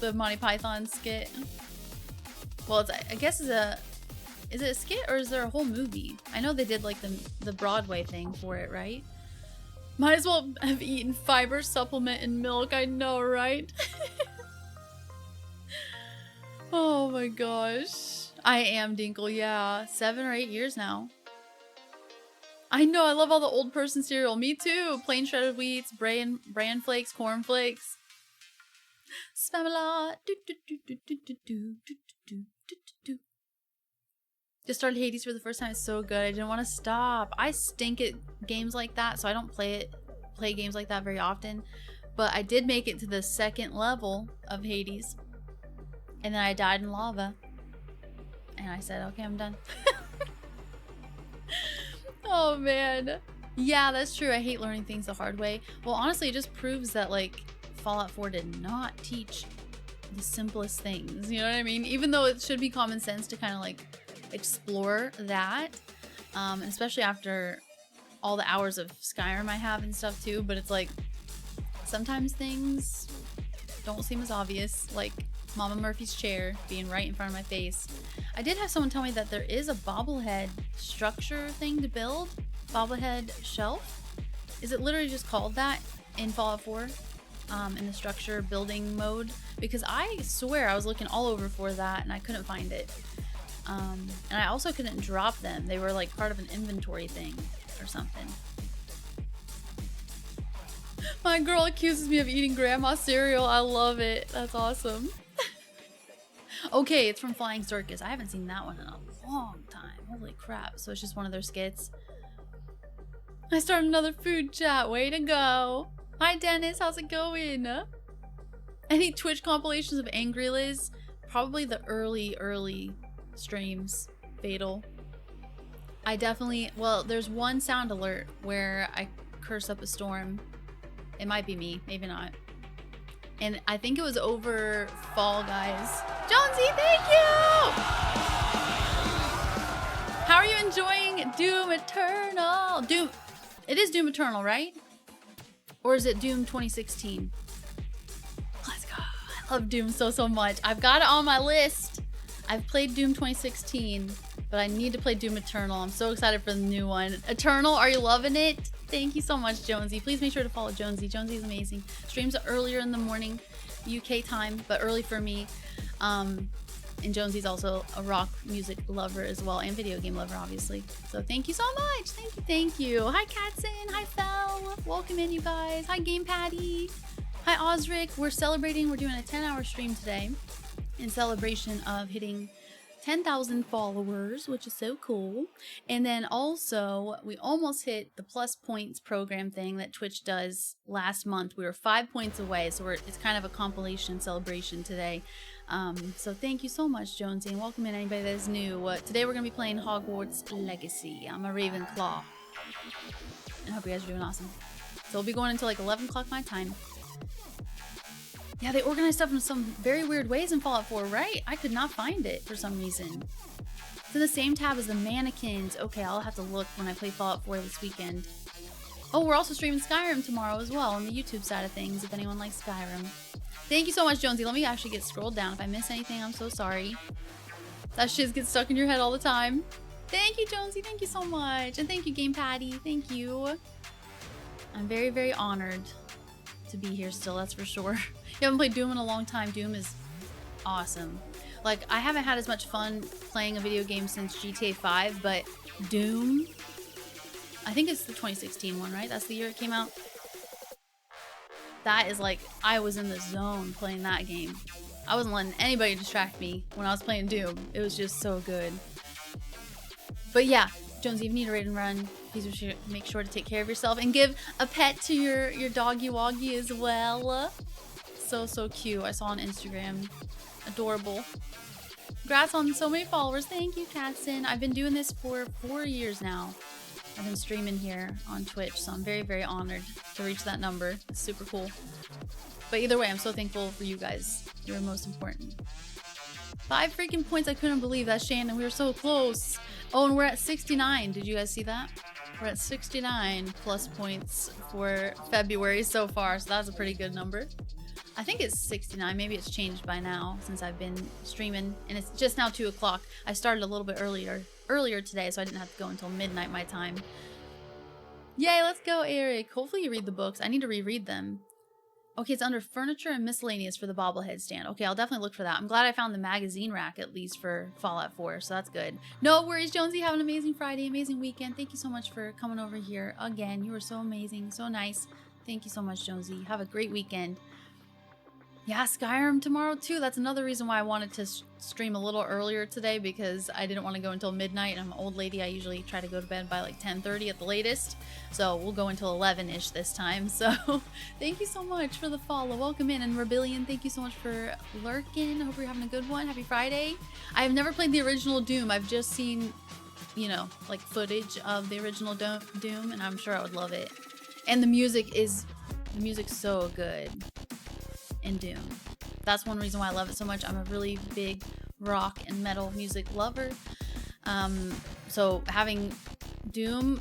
The Monty Python skit. Well, it's, I guess it's a... Is it a skit or is there a whole movie? I know they did like the Broadway thing for it, right? Might as well have eaten fiber supplement and milk. I know, right? Oh my gosh. I am Dinkle, yeah. 7 or 8 years now. I know, I love all the old person cereal. Me too. Plain shredded wheats, bran flakes, corn flakes. Spam-a-lot. Just started Hades for the first time. It's so good. I didn't want to stop. I stink at games like that, so I don't play games like that very often. But I did make it to the 2nd level of Hades. And then I died in lava. And I said, okay, I'm done. Oh, man. Yeah, that's true. I hate learning things the hard way. Well, honestly, it just proves that, like, Fallout 4 did not teach the simplest things. You know what I mean? Even though it should be common sense to kind of, like, explore that, especially after all the hours of Skyrim I have and stuff too, but it's like sometimes things don't seem as obvious, like Mama Murphy's chair being right in front of my face. I did have someone tell me that there is a bobblehead structure thing to build. Bobblehead shelf? Is it literally just called that in Fallout 4? in the structure building mode, because I swear I was looking all over for that and I couldn't find it. And I also couldn't drop them. They were like part of an inventory thing or something. My girl accuses me of eating grandma's cereal. I love it. That's awesome. Okay, it's from Flying Circus. I haven't seen that one in a long time. Holy crap. So it's just one of their skits. I started another food chat. Way to go. Hi, Dennis. How's it going? Any Twitch compilations of Angry Liz? Probably the early streams. Fatal. I definitely... Well, there's one sound alert where I curse up a storm. It might be me. Maybe not. And I think it was over Fall Guys. Jonesy, thank you! How are you enjoying Doom Eternal? Doom... It is Doom Eternal, right? Or is it Doom 2016? Let's go. I love Doom so much. I've got it on my list. I've played Doom 2016, but I need to play Doom Eternal. I'm so excited for the new one. Eternal, are you loving it? Thank you so much, Jonesy. Please make sure to follow Jonesy. Jonesy's amazing. Streams earlier in the morning, UK time, but early for me. And Jonesy's also a rock music lover as well, and video game lover, obviously. So thank you so much. Thank you, thank you. Hi, Katzen. Hi, Fel. Welcome in, you guys. Hi, Game Patty. Hi, Osric. We're celebrating. We're doing a 10-hour stream today in celebration of hitting 10,000 followers, which is so cool. And then also, we almost hit the plus points program thing that Twitch does last month. We were 5 points away, so it's kind of a compilation celebration today. So thank you so much, Jonesy, and welcome in anybody that is new. Today we're going to be playing Hogwarts Legacy. I'm a Ravenclaw. And I hope you guys are doing awesome. So we'll be going until like 11 o'clock my time. Yeah, they organize stuff in some very weird ways in Fallout 4, right? I could not find it for some reason. It's in the same tab as the mannequins. Okay, I'll have to look when I play Fallout 4 this weekend. Oh, we're also streaming Skyrim tomorrow as well on the YouTube side of things, if anyone likes Skyrim. Thank you so much, Jonesy. Let me actually get scrolled down. If I miss anything, I'm so sorry. That shit gets stuck in your head all the time. Thank you, Jonesy. Thank you so much. And thank you, Game Patty. Thank you. I'm very, very honored to be here still, that's for sure. You haven't played Doom in a long time. Doom is awesome. Like, I haven't had as much fun playing a video game since GTA 5, but Doom... I think it's the 2016 one, right? That's the year it came out. That is like, I was in the zone playing that game. I wasn't letting anybody distract me when I was playing Doom. It was just so good. But yeah, Jonesy, if you need a raid and run, please make sure to take care of yourself and give a pet to your doggy woggy as well. So cute. I saw on Instagram. Adorable. Congrats on so many followers. Thank you, Katzen. I've been doing this for 4 years now. I've been streaming here on Twitch, so I'm very, very honored to reach that number. It's super cool. But either way, I'm so thankful for you guys. You're most important. 5 freaking points. I couldn't believe that, Shannon. We were so close. Oh, and we're at 69. Did you guys see that? We're at 69 plus points for February so far, so that's a pretty good number. I think it's 69. Maybe it's changed by now since I've been streaming, and it's just now 2 o'clock. I started a little bit earlier today, so I didn't have to go until midnight my time. Yay, let's go, Eric. Hopefully you read the books. I need to reread them. Okay, it's under furniture and miscellaneous for the bobblehead stand. Okay, I'll definitely look for that. I'm glad I found the magazine rack at least for Fallout 4, so that's good. No worries, Jonesy. Have an amazing Friday, amazing weekend. Thank you so much for coming over here again. You were so amazing, so nice. Thank you so much, Jonesy. Have a great weekend. Yeah, Skyrim tomorrow too. That's another reason why I wanted to stream a little earlier today, because I didn't want to go until midnight. I'm an old lady. I usually try to go to bed by like 10:30 at the latest. So we'll go until 11-ish this time. So thank you so much for the follow. Welcome in. And Rebellion, thank you so much for lurking. I hope you're having a good one. Happy Friday. I have never played the original Doom. I've just seen, you know, like footage of the original Doom, and I'm sure I would love it. And the music's so good in Doom. That's one reason why I love it so much. I'm a really big rock and metal music lover. So having Doom,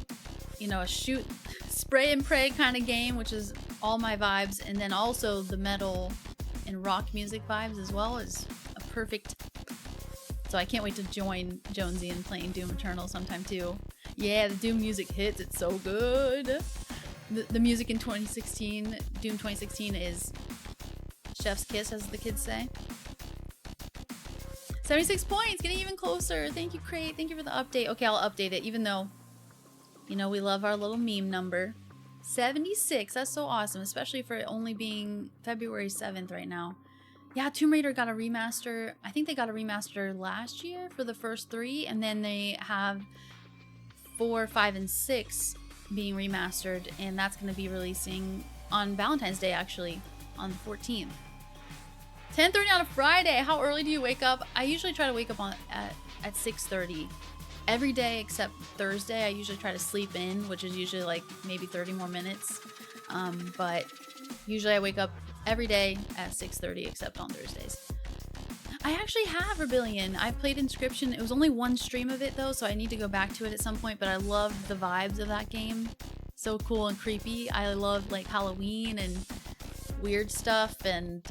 you know, a shoot, spray and pray kind of game, which is all my vibes, and then also the metal and rock music vibes as well, is a perfect. So I can't wait to join Jonesy in playing Doom Eternal sometime too. Yeah, the Doom music hits. It's so good. The music in 2016, Doom 2016 is chef's kiss, as the kids say. 76 points, getting even closer. Thank you, Crate. Thank you for the update. Okay, I'll update it, even though, you know, we love our little meme number. 76, that's so awesome, especially for it only being February 7th right now. Yeah, Tomb Raider got a remaster. I think they got a remaster last year for the first 3, and then they have 4, 5, and 6 being remastered, and that's going to be releasing on Valentine's Day, actually, on the 14th. 10:30 on a Friday. How early do you wake up? I usually try to wake up at 6:30 every day except Thursday. I usually try to sleep in, which is usually like maybe 30 more minutes. But usually I wake up every day at 6:30 except on Thursdays. I actually have Rebellion. I played Inscription. It was only one stream of it though, so I need to go back to it at some point, but I love the vibes of that game. So cool and creepy. I love like Halloween and weird stuff, and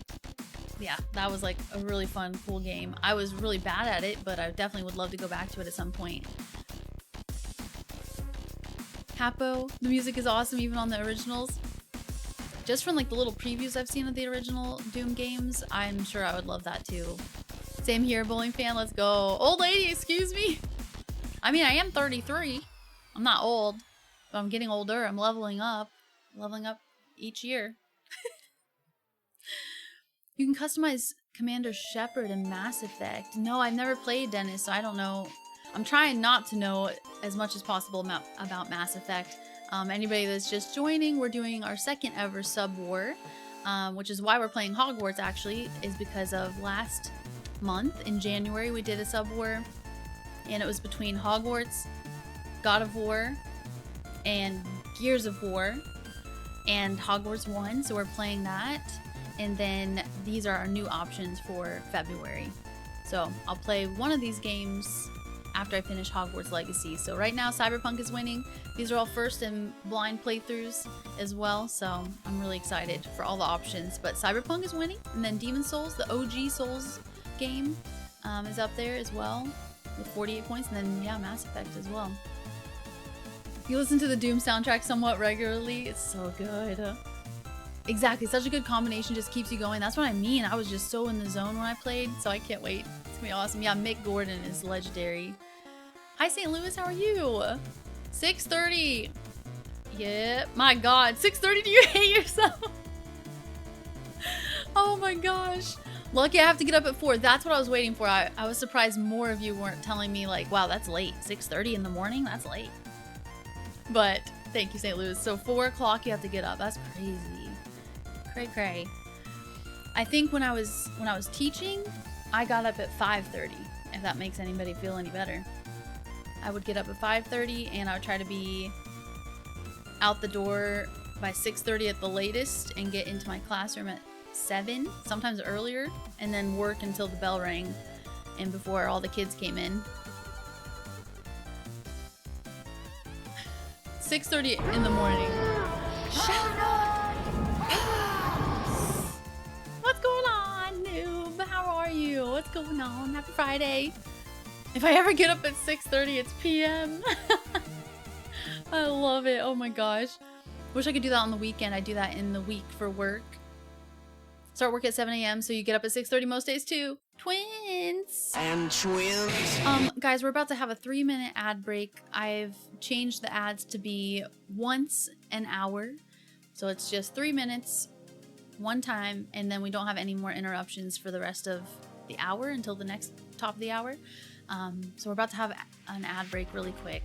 yeah, that was like a really fun, cool game. I was really bad at it, but I definitely would love to go back to it at some point. Capo, the music is awesome even on the originals. Just from like the little previews I've seen of the original Doom games, I'm sure I would love that too. Same here, bowling fan, let's go. Old lady, excuse me. I mean, I am 33. I'm not old, but I'm getting older. I'm leveling up each year. You can customize Commander Shepard in Mass Effect. No, I've never played, Dennis, so I don't know. I'm trying not to know as much as possible about Mass Effect. Anybody that's just joining, we're doing our second ever sub war, which is why we're playing Hogwarts actually, is because of last month in January we did a sub war, and it was between Hogwarts, God of War, and Gears of War, and Hogwarts won, so we're playing that. And then these are our new options for February. So I'll play one of these games after I finish Hogwarts Legacy. So right now Cyberpunk is winning. These are all first and blind playthroughs as well. So I'm really excited for all the options. But Cyberpunk is winning. And then Demon's Souls, the OG Souls game, is up there as well with 48 points. And then, yeah, Mass Effect as well. You listen to the Doom soundtrack somewhat regularly. It's so good. Exactly, such a good combination, just keeps you going. That's what I mean. I was just so in the zone when I played, so I can't wait. It's gonna be awesome. Yeah, Mick Gordon is legendary. Hi, St. Louis, how are you? 6:30. Yeah, my God, 6:30, do you hate yourself? Oh my gosh. Lucky I have to get up at 4. That's what I was waiting for. I was surprised more of you weren't telling me like, wow, that's late. 6:30 in the morning, that's late. But thank you, St. Louis. So 4 o'clock you have to get up. That's crazy. Cray cray. I think when I was teaching, I got up at 5:30, if that makes anybody feel any better. I would get up at 5:30 and I would try to be out the door by 6:30 at the latest and get into my classroom at 7, sometimes earlier, and then work until the bell rang and before all the kids came in. 6:30 in the morning. Shut up! What's going on, noob? How are you? What's going on? Happy Friday. If I ever get up at 6:30, it's PM. I love it. Oh my gosh. Wish I could do that on the weekend. I do that in the week for work. Start work at 7 a.m. so you get up at 6:30 most days too. Twins! And twins. Guys, we're about to have a 3-minute ad break. I've changed the ads to be once an hour. So it's just 3 minutes, one time, and then we don't have any more interruptions for the rest of the hour until the next top of the hour. So we're about to have an ad break really quick.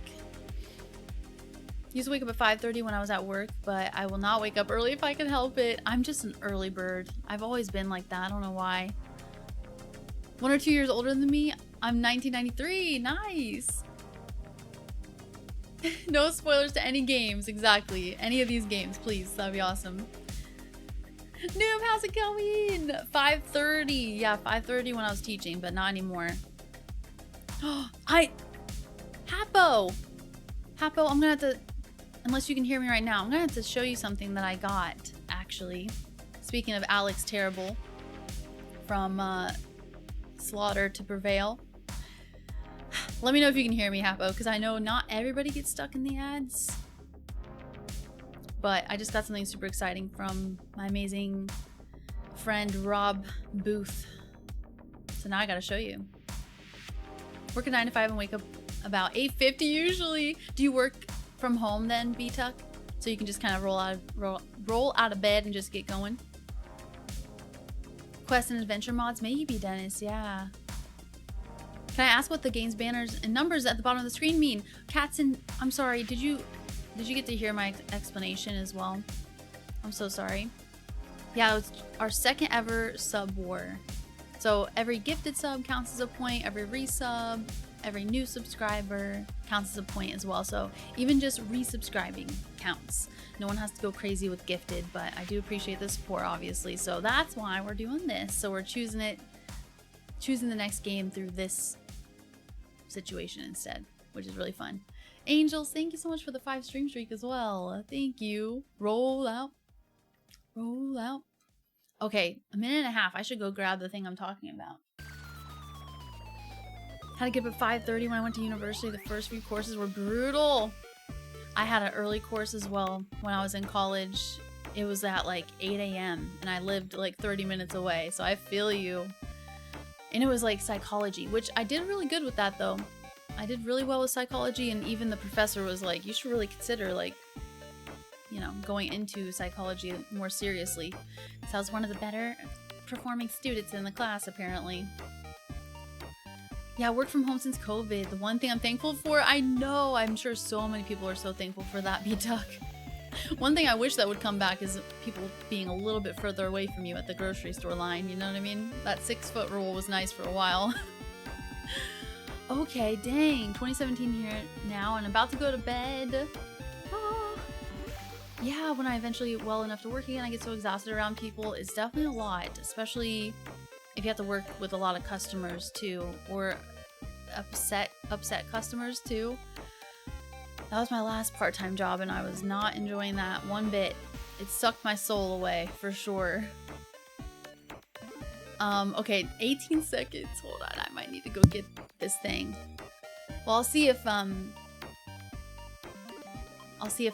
Used to wake up at 5:30 when I was at work, but I will not wake up early if I can help it. I'm just an early bird. I've always been like that. I don't know why. 1 or 2 years older than me. I'm 1993. Nice. No spoilers to any games. Exactly. Any of these games, please. That'd be awesome. Noob, how's it going? 5:30. Yeah, 5:30 when I was teaching, but not anymore. Hapo, I'm gonna have to, unless you can hear me right now, I'm gonna have to show you something that I got, actually. Speaking of Alex Terrible from Slaughter to Prevail. Let me know if you can hear me, Hapo, because I know not everybody gets stuck in the ads. But I just got something super exciting from my amazing friend Rob Booth. So now I gotta show you. Work a 9 to 5 and wake up about 8:50 usually. Do you work from home then, B-Tuck? So you can just kind of roll out of bed and just get going? Quest and adventure mods? Maybe, Dennis, yeah. Can I ask what the game's banners and numbers at the bottom of the screen mean? Cats and... I'm sorry, did you get to hear my explanation as well? I'm so sorry. Yeah, it was our second ever sub war. So every gifted sub counts as a point, every resub, every new subscriber counts as a point as well. So even just resubscribing counts. No one has to go crazy with gifted, but I do appreciate the support, obviously. So that's why we're doing this. So we're choosing the next game through this situation instead, which is really fun. Angels, thank you so much for the 5 stream streak as well. Thank you. Roll out. Roll out. Okay, a minute and a half. I should go grab the thing I'm talking about. Had to get up at 5:30 when I went to university. The first few courses were brutal. I had an early course as well when I was in college. It was at like 8 a.m. and I lived like 30 minutes away. So I feel you. And it was like psychology, which I did really good with that though. I did really well with psychology, and even the professor was like, you should really consider like, you know, going into psychology more seriously. So I was one of the better performing students in the class, apparently. Yeah, I worked from home since COVID. The one thing I'm thankful for, I know, I'm sure so many people are so thankful for that, B-Tuck. One thing I wish that would come back is people being a little bit further away from you at the grocery store line, you know what I mean? That 6-foot rule was nice for a while. Okay, dang, 2017 here now and about to go to bed. Ah. Yeah, when I eventually get well enough to work again, I get so exhausted around people. It's definitely a lot, especially if you have to work with a lot of customers too, or upset customers too. That was my last part-time job and I was not enjoying that one bit. It sucked my soul away for sure. Okay, 18 seconds. Hold on, I might need to go get this thing. Well, I'll see if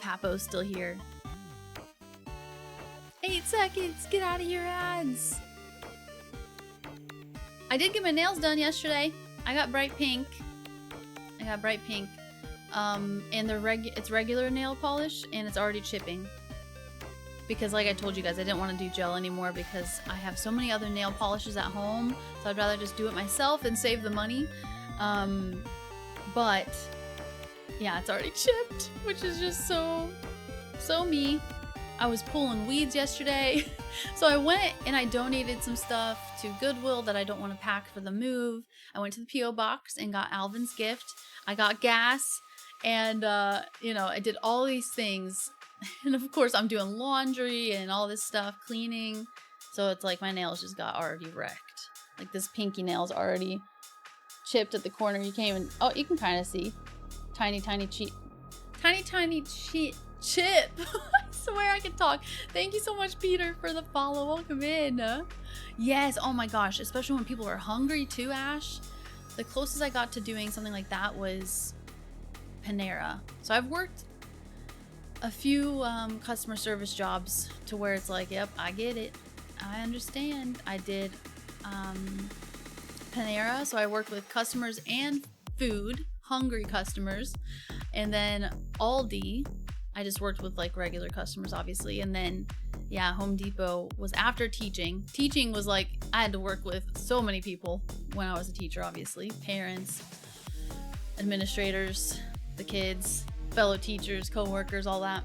Hapo's still here. 8 seconds. Get out of here, ads. I did get my nails done yesterday. I got bright pink. And it's regular nail polish and it's already chipping. Because like I told you guys, I didn't want to do gel anymore because I have so many other nail polishes at home. So I'd rather just do it myself and save the money. But yeah, it's already chipped, which is just so me. I was pulling weeds yesterday. So I went and I donated some stuff to Goodwill that I don't want to pack for the move. I went to the P.O. box and got Alvin's gift. I got gas and, you know, I did all these things. And of course I'm doing laundry and all this stuff, cleaning. So it's like my nails just got already wrecked. Like this pinky nail's already chipped at the corner. You can't even, oh, you can kind of see. Tiny chip. I swear I can talk. Thank you so much, Peter, for the follow. Welcome in. Yes, oh my gosh, especially when people are hungry too, Ash. The closest I got to doing something like that was Panera. So I've worked a few customer service jobs to where it's like, yep, I get it. I understand. I did Panera, so I worked with customers and food, hungry customers. And then Aldi, I just worked with like regular customers, obviously. And then, yeah, Home Depot was after teaching. Teaching was like, I had to work with so many people when I was a teacher, obviously. Parents, administrators, the kids, fellow teachers, co-workers, all that.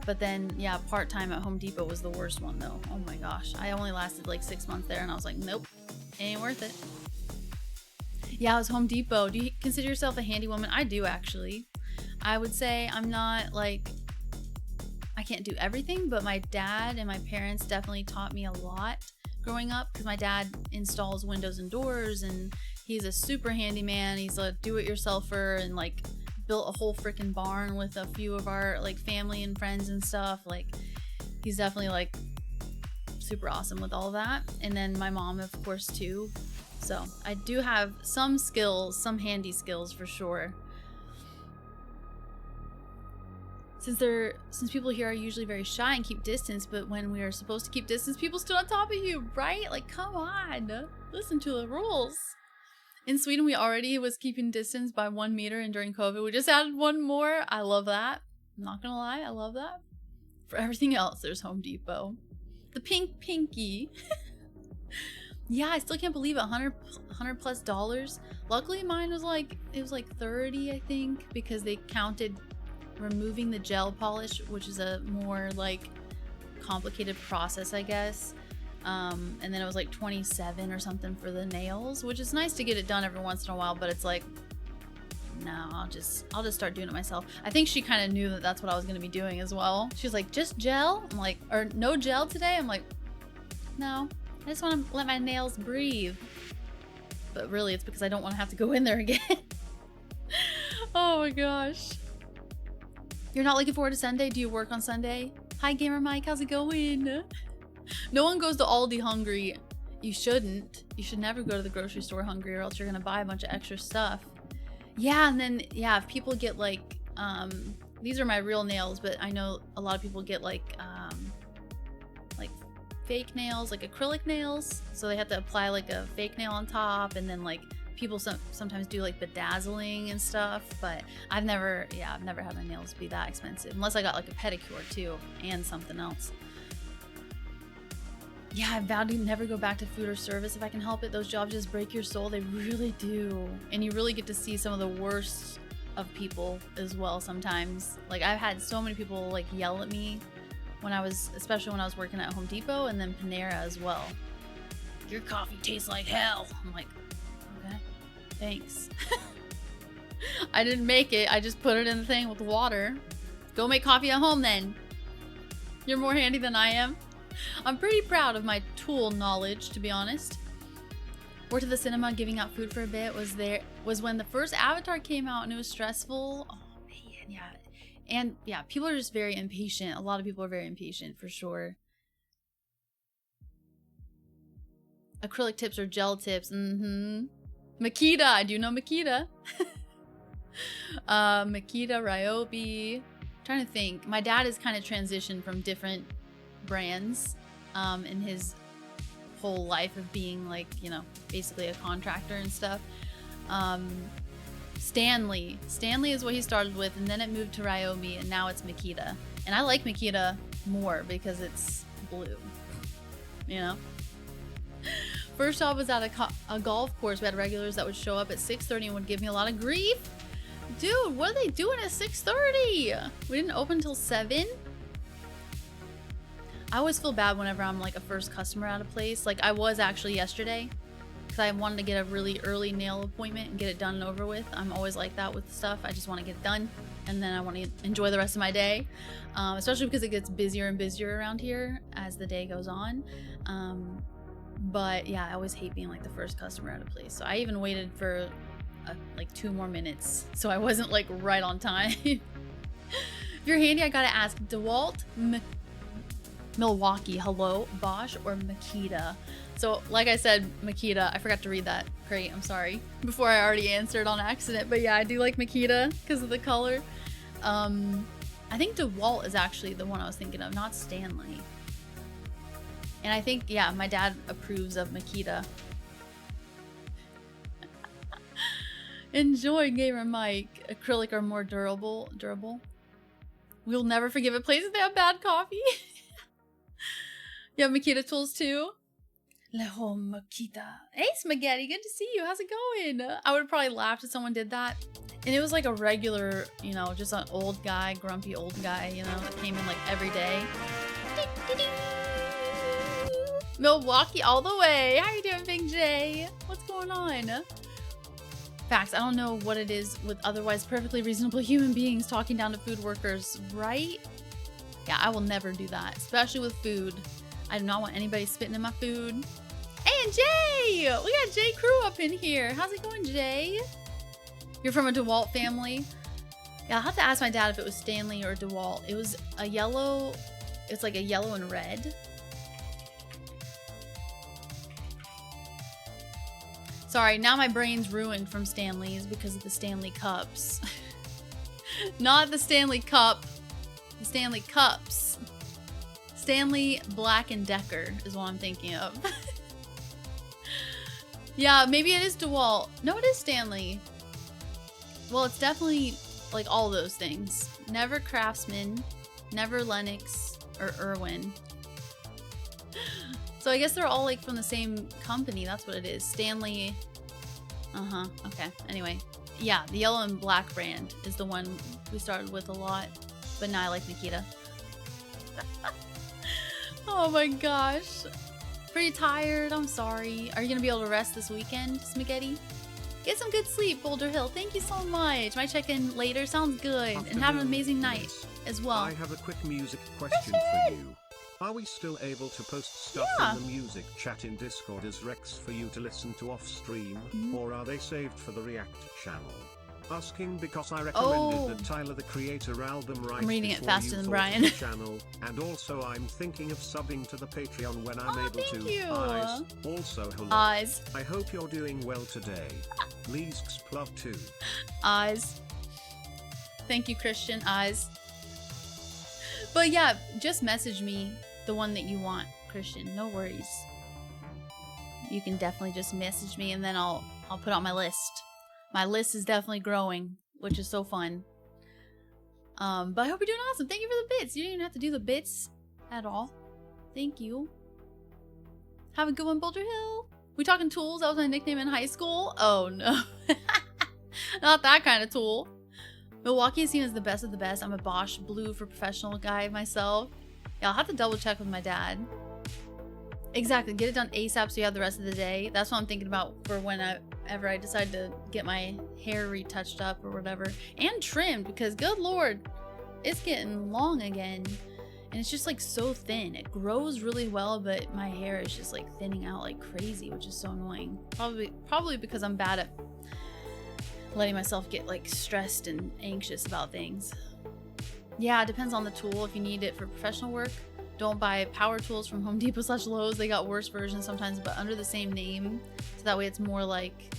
But then, yeah, part-time at Home Depot was the worst one, though. Oh my gosh. I only lasted like 6 months there, and I was like, nope, ain't worth it. Yeah, it was Home Depot. Do you consider yourself a handy woman? I do, actually. I would say I'm not, like, I can't do everything, but my dad and my parents definitely taught me a lot growing up, because my dad installs windows and doors, and he's a super handy man. He's a do-it-yourselfer and, like, built a whole freaking barn with a few of our, like, family and friends and stuff. Like, he's definitely, like, super awesome with all that. And then my mom, of course, too. So I do have some skills, some handy skills for sure. Since people here are usually very shy and keep distance, but when we are supposed to keep distance, people stood on top of you, right? Like, come on, listen to the rules. In Sweden, we already was keeping distance by 1 meter, and during COVID, we just added one more. I love that. I'm not gonna lie, I love that. For everything else, there's Home Depot. The pink pinky. Yeah, I still can't believe it. $100 plus. Luckily, mine was like, it was like 30, I think, because they counted removing the gel polish, which is a more like complicated process, I guess. And then it was like 27 or something for the nails, which is nice to get it done every once in a while, but it's like, no, I'll just start doing it myself. I think she kind of knew that that's what I was going to be doing as well. She's like, just gel? I'm like, or no gel today? I'm like, no, I just want to let my nails breathe. But really, it's because I don't want to have to go in there again. Oh my gosh. You're not looking forward to Sunday? Do you work on Sunday? Hi, Gamer Mike. How's it going? No one goes to Aldi hungry. You shouldn't. You should never go to the grocery store hungry, or else you're going to buy a bunch of extra stuff. Yeah, and then, yeah, if people get like, these are my real nails, but I know a lot of people get like fake nails, like acrylic nails. So they have to apply like a fake nail on top, and then like people sometimes do like bedazzling and stuff, but I've never had my nails be that expensive, unless I got like a pedicure too, and something else. Yeah, I vowed to never go back to food or service if I can help it. Those jobs just break your soul. They really do. And you really get to see some of the worst of people as well sometimes. Like, I've had so many people like yell at me especially when I was working at Home Depot, and then Panera as well. Your coffee tastes like hell. I'm like, okay, thanks. I didn't make it. I just put it in the thing with water. Go make coffee at home then. You're more handy than I am. I'm pretty proud of my tool knowledge, to be honest. Worked at the cinema giving out food for a bit. Was when the first Avatar came out, and it was stressful. Oh man, yeah. And yeah, people are just very impatient. A lot of people are very impatient, for sure. Acrylic tips or gel tips. Makita, I do know Makita. Makita, Ryobi. I'm trying to think. My dad has kind of transitioned from different brands in his whole life of being like, you know, basically a contractor and stuff. Stanley is what he started with, and then it moved to Ryobi, and now it's Makita. And I like Makita more because it's blue, you know. First job was at a golf course. We had regulars that would show up at 6:30 and would give me a lot of grief. Dude, what are they doing at 6:30? We didn't open until 7. I always feel bad whenever I'm like a first customer at a place. Like I was actually yesterday, because I wanted to get a really early nail appointment and get it done and over with. I'm always like that with stuff. I just want to get it done, and then I want to enjoy the rest of my day, especially because it gets busier and busier around here as the day goes on. But yeah, I always hate being like the first customer at a place. So I even waited for like 2 more minutes, so I wasn't like right on time. If you're handy, I gotta ask, DeWalt, Milwaukee, hello, Bosch, or Makita? So like I said, Makita. I forgot to read that. Great, I'm sorry. Before I already answered on accident. But yeah, I do like Makita because of the color. I think DeWalt is actually the one I was thinking of, not Stanley. And I think, yeah, my dad approves of Makita. Enjoy, Gamer Mike. Acrylic are more durable. We'll never forgive a place if they have bad coffee. You have Makita tools too? Leho Makita. Hey, Spaghetti, good to see you. How's it going? I would probably laugh if someone did that. And it was like a regular, you know, just an old guy, grumpy old guy, you know, that came in like every day. Milwaukee all the way. How are you doing, Big J? What's going on? Facts, I don't know what it is with otherwise perfectly reasonable human beings talking down to food workers, right? Yeah, I will never do that, especially with food. I do not want anybody spitting in my food. Hey, and Jay! We got Jay Crew up in here. How's it going, Jay? You're from a DeWalt family? Yeah, I'll have to ask my dad if it was Stanley or DeWalt. It was a yellow, it's like a yellow and red. Sorry, now my brain's ruined from Stanley's because of the Stanley Cups. Not the Stanley Cup Stanley Cups. Stanley Black and Decker is what I'm thinking of. Yeah, maybe it is DeWalt. No, it is Stanley. Well, it's definitely like all those things. Never Craftsman, never Lennox, or Irwin. So I guess they're all like from the same company. That's what it is. Stanley. Okay. Anyway. Yeah, the yellow and black brand is the one we started with a lot. But now I like Nikita. Oh my gosh. Pretty tired. I'm sorry. Are you going to be able to rest this weekend, Spaghetti? Get some good sleep, Boulder Hill. Thank you so much. Might check in later. Sounds good. And have an amazing night as well. I have a quick music question for you. Are we still able to post stuff in the music chat in Discord as Rex for you to listen to off stream, or are they saved for the React channel? Asking because I recommended the Tyler the Creator album right I'm reading it before faster you than thought of Brian. the channel, and also I'm thinking of subbing to the Patreon when I'm able thank to. you. Eyes. Also, hello. Eyes. I hope you're doing well today. LizXP too. Eyes. Thank you, Christian. Eyes. But yeah, just message me the one that you want, Christian. No worries. You can definitely just message me and then I'll put out my list. My list is definitely growing, which is so fun. But I hope you're doing awesome. Thank you for the bits. You didn't even have to do the bits at all. Thank you. Have a good one, Boulder Hill. We talking tools? That was my nickname in high school. Oh no. Not that kind of tool. Milwaukee is seen as the best of the best. I'm a Bosch Blue for professional guy myself. Yeah, I'll have to double check with my dad. Exactly. Get it done ASAP so you have the rest of the day. That's what I'm thinking about for whenever I decide to get my hair retouched up or whatever. And trimmed, because good lord, it's getting long again. And it's just like so thin. It grows really well, but my hair is just like thinning out like crazy, which is so annoying. Probably because I'm bad at letting myself get like stressed and anxious about things. Yeah, it depends on the tool. If you need it for professional work, don't buy power tools from Home Depot / Lowe's. They got worse versions sometimes, but under the same name. So that way it's more like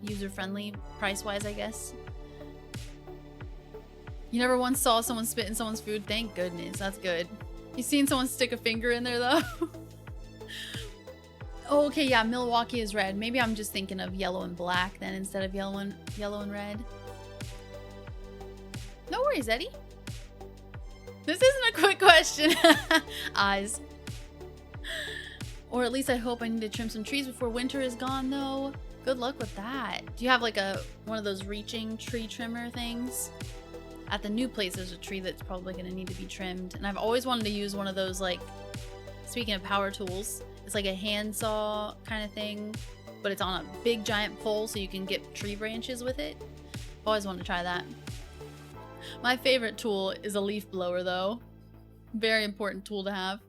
user-friendly price-wise, I guess. You never once saw someone spit in someone's food? Thank goodness. That's good. You seen someone stick a finger in there though? Oh, okay, yeah, Milwaukee is red. Maybe I'm just thinking of yellow and black then instead of yellow and red. No worries, Eddie. This isn't a quick question. Eyes. Or at least I hope I need to trim some trees before winter is gone though. Good luck with that. Do you have like one of those reaching tree trimmer things? At the new place there's a tree that's probably gonna need to be trimmed. And I've always wanted to use one of those, like, speaking of power tools, it's like a handsaw kind of thing, but it's on a big giant pole so you can get tree branches with it. I've always wanted to try that. My favorite tool is a leaf blower though. Very important tool to have.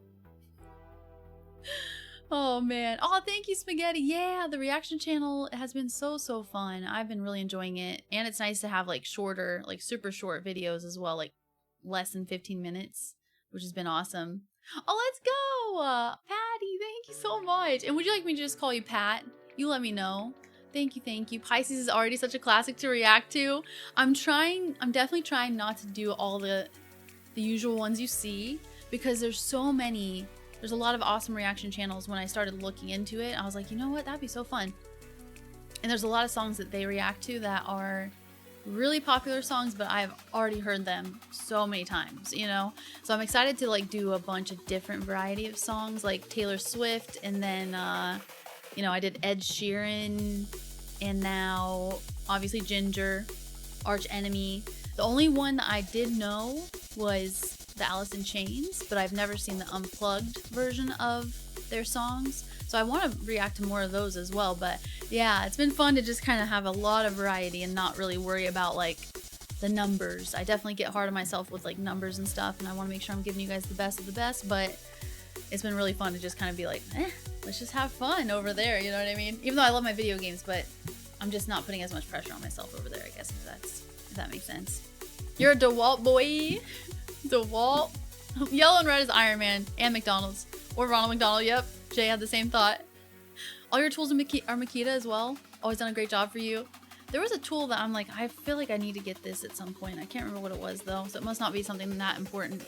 Oh man. Oh, thank you, Spaghetti. Yeah, the reaction channel has been so fun. I've been really enjoying it. And it's nice to have like shorter, like super short videos as well, like less than 15 minutes, which has been awesome. Oh, let's go! Patty, thank you so much. And would you like me to just call you Pat? You let me know. Thank you, thank you. Pisces is already such a classic to react to. I'm definitely trying not to do all the usual ones you see, because there's so many. There's a lot of awesome reaction channels. When I started looking into it, I was like, you know what? That'd be so fun. And there's a lot of songs that they react to that are really popular songs, but I've already heard them so many times, you know? So I'm excited to like do a bunch of different variety of songs, like Taylor Swift, and then, you know, I did Ed Sheeran, and now obviously Ginger, Arch Enemy. The only one that I did know was the Alice in Chains, but I've never seen the unplugged version of their songs. So I want to react to more of those as well. But yeah, it's been fun to just kind of have a lot of variety and not really worry about like the numbers. I definitely get hard on myself with like numbers and stuff, and I want to make sure I'm giving you guys the best of the best, but it's been really fun to just kind of be like, let's just have fun over there, you know what I mean? Even though I love my video games, but I'm just not putting as much pressure on myself over there, I guess, if that makes sense. You're a DeWalt boy. DeWalt. Yellow and red is Iron Man and McDonald's. Or Ronald McDonald, yep. Jay had the same thought. All your tools are Makita as well. Always done a great job for you. There was a tool that I'm like, I feel like I need to get this at some point. I can't remember what it was though, so it must not be something that important.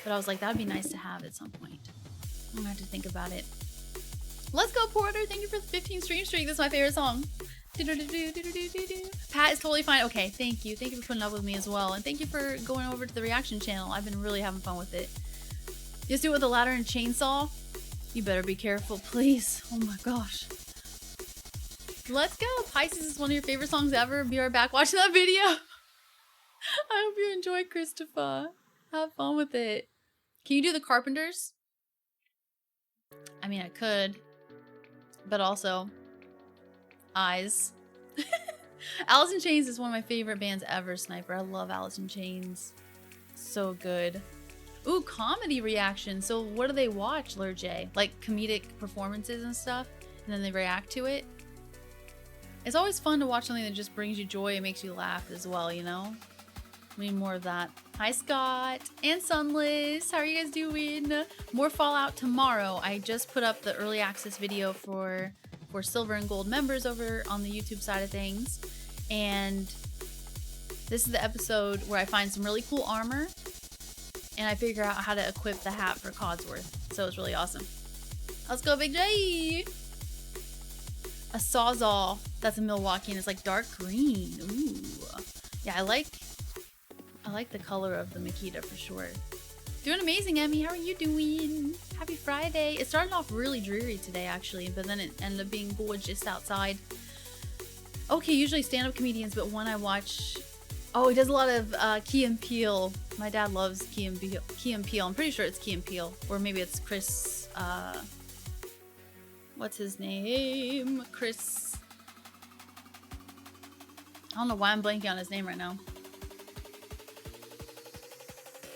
But I was like, that'd be nice to have at some point. I'm gonna have to think about it. Let's go, Porter. Thank you for the 15 stream streak. This is my favorite song. Pat is totally fine. Okay, thank you. Thank you for putting up with me as well. And thank you for going over to the reaction channel. I've been really having fun with it. Just do it with a ladder and chainsaw. You better be careful, please. Oh my gosh. Let's go. Pisces is one of your favorite songs ever. Be right back watching that video. I hope you enjoy, Christopher. Have fun with it. Can you do the Carpenters? I mean, I could. But also, eyes. Alice in Chains is one of my favorite bands ever, Sniper. I love Alice in Chains. So good. Ooh, comedy reaction. So what do they watch, LadyJ? Like comedic performances and stuff? And then they react to it? It's always fun to watch something that just brings you joy and makes you laugh as well, you know? I mean, more of that. Hi, Scott and Sunless. How are you guys doing? More Fallout tomorrow. I just put up the early access video for silver and gold members over on the YouTube side of things. And this is the episode where I find some really cool armor and I figure out how to equip the hat for Codsworth. So it's really awesome. Let's go, Big J! A Sawzall. That's in Milwaukee and it's like dark green. Ooh. Yeah, I like the color of the Makita for sure. Doing amazing, Emmy. How are you doing? Happy Friday. It started off really dreary today, actually, but then it ended up being gorgeous outside. Okay, usually stand-up comedians, but one I watch... Oh, he does a lot of Key and Peele. My dad loves Key and Peele. I'm pretty sure it's Key and Peele. Or maybe it's Chris... what's his name? Chris... I don't know why I'm blanking on his name right now.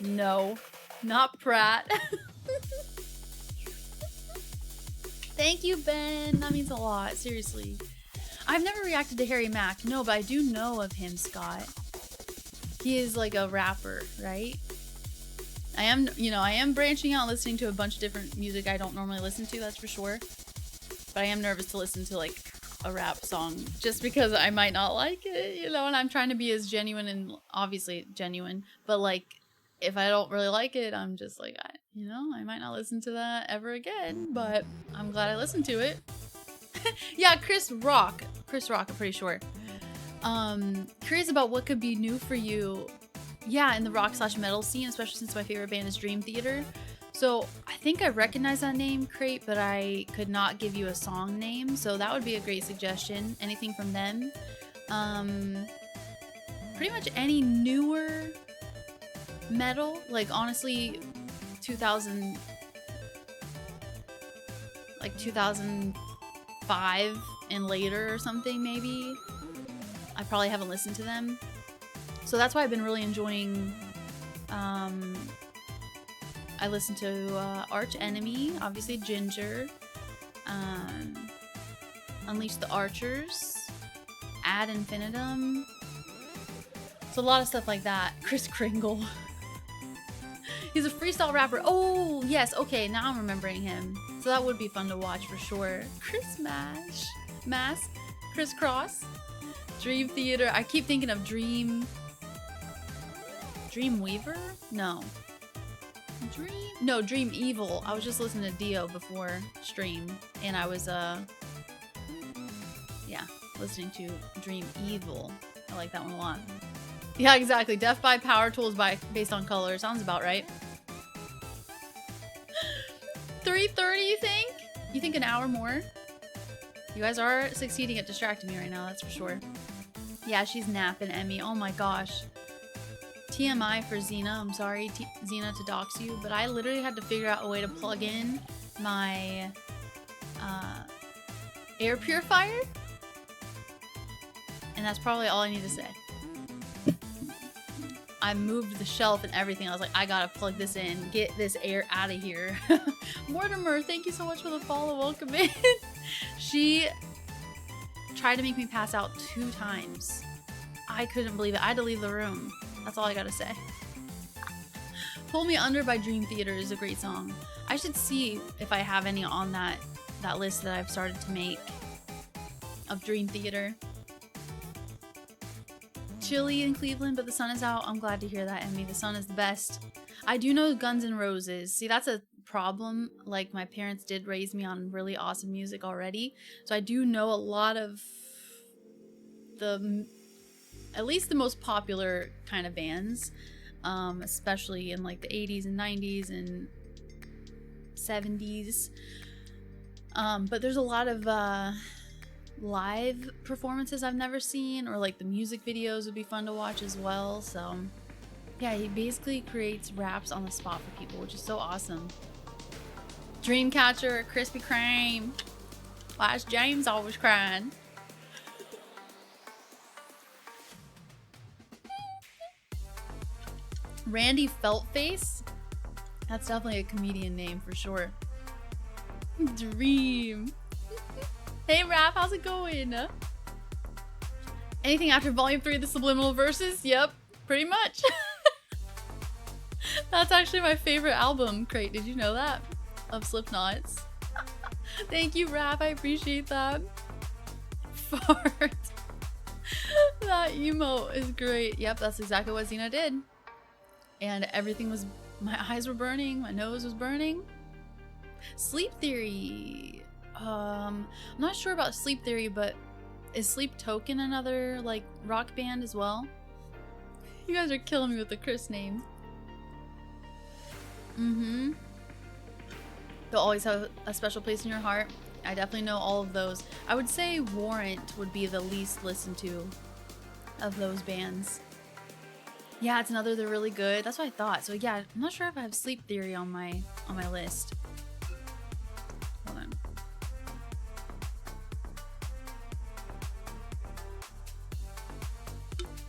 No, not Pratt. Thank you, Ben. That means a lot. Seriously. I've never reacted to Harry Mack. No, but I do know of him, Scott. He is like a rapper, right? I am branching out, listening to a bunch of different music I don't normally listen to, that's for sure. But I am nervous to listen to like a rap song just because I might not like it, you know, and I'm trying to be as genuine and obviously genuine, but like if I don't really like it, I'm just like, I might not listen to that ever again, but I'm glad I listened to it. Yeah, Chris Rock, I'm pretty sure. Curious about what could be new for you. Yeah, in the rock/metal scene, especially since my favorite band is Dream Theater. So I think I recognize that name, Crate, but I could not give you a song name. So that would be a great suggestion. Anything from them. Pretty much any newer metal, like honestly 2005 and later or something maybe. I probably haven't listened to them, so that's why I've been really enjoying. I listened to Arch Enemy, obviously Ginger, Unleash the Archers, Ad Infinitum. So a lot of stuff like that. Chris Kringle. He's a freestyle rapper. Oh, yes. Okay, now I'm remembering him. So that would be fun to watch for sure. Chris Mask, Chris Cross, Dream Theater. I keep thinking of Dreamweaver? No. Dream Evil. I was just listening to Dio before stream, and I was, listening to Dream Evil. I like that one a lot. Yeah, exactly. Death by Power Tools based on color. Sounds about right. 3:30, you think? You think an hour more? You guys are succeeding at distracting me right now, that's for sure. Yeah, she's napping, Emmy. Oh my gosh. TMI for Xena. I'm sorry, Xena, to dox you, but I literally had to figure out a way to plug in my air purifier. And that's probably all I need to say. I moved the shelf and everything. I was like, I gotta plug this in, get this air out of here. Mortimer, thank you so much for the follow. Welcome in. She tried to make me pass out 2 times. I couldn't believe it. I had to leave the room. That's all I gotta say. Pull Me Under by Dream Theater is a great song. I should see if I have any on that list that I've started to make of Dream Theater. chilly in Cleveland, but the sun is out. I'm glad to hear that, Emmy. The sun is the best. I do know Guns N' Roses. See, that's a problem. Like, my parents did raise me on really awesome music already. So I do know a lot of at least the most popular kind of bands. Especially in like the 80s and 90s and 70s. But there's a lot of live performances I've never seen, or like the music videos would be fun to watch as well. So yeah, he basically creates raps on the spot for people, which is so awesome. Dreamcatcher, Krispy Kreme. Why is James always crying? Randy Feltface? That's definitely a comedian name for sure. Dream. Hey Raph, how's it going? Anything after volume 3 of the Subliminal Verses? Yep, pretty much. That's actually my favorite album, Crate. Did you know that? Of Slipknot's. Thank you, Raph. I appreciate that. Fart. That emote is great. Yep, that's exactly what Xena did. And everything was... My eyes were burning. My nose was burning. Sleep Theory. I'm not sure about Sleep Theory, but is Sleep Token another, like, rock band as well? You guys are killing me with the Chris names. Mm-hmm. They'll always have a special place in your heart. I definitely know all of those. I would say Warrant would be the least listened to of those bands. Yeah, it's another, they're really good. That's what I thought. So yeah, I'm not sure if I have Sleep Theory on my list. Hold on.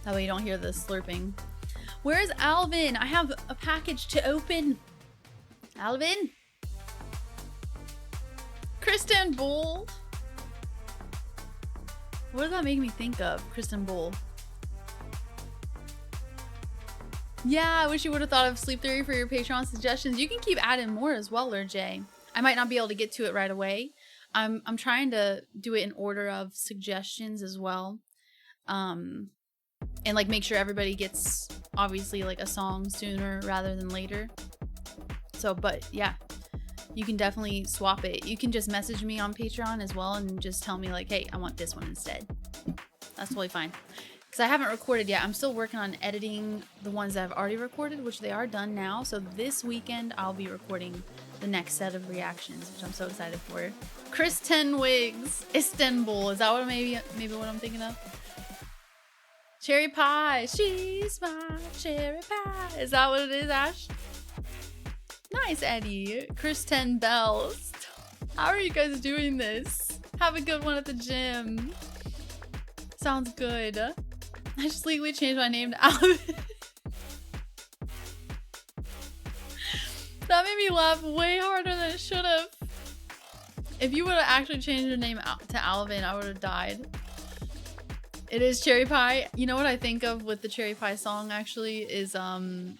That way you don't hear the slurping. Where's Alvin? I have a package to open. Alvin? Kristen Bull? What does that make me think of? Kristen Bull. Yeah, I wish you would have thought of Sleep Theory for your Patreon suggestions. You can keep adding more as well, LadyJ. I might not be able to get to it right away. I'm trying to do it in order of suggestions as well. And like make sure everybody gets obviously like a song sooner rather than later. So, but yeah, you can definitely swap it. You can just message me on Patreon as well and just tell me like, hey, I want this one instead. That's totally fine. Because I haven't recorded yet. I'm still working on editing the ones that I've already recorded, which they are done now. So this weekend, I'll be recording the next set of reactions, which I'm so excited for. Kristen Wigs, Istanbul. Is that what maybe what I'm thinking of? Cherry pie. She's my cherry pie. Is that what it is, Ash? Nice, Eddie. Kristen Bells. How are you guys doing this? Have a good one at the gym. Sounds good. I just legally changed my name to Alvin. That made me laugh way harder than it should have. If you would have actually changed your name to Alvin, I would have died. It is cherry pie. You know what I think of with the cherry pie song actually is the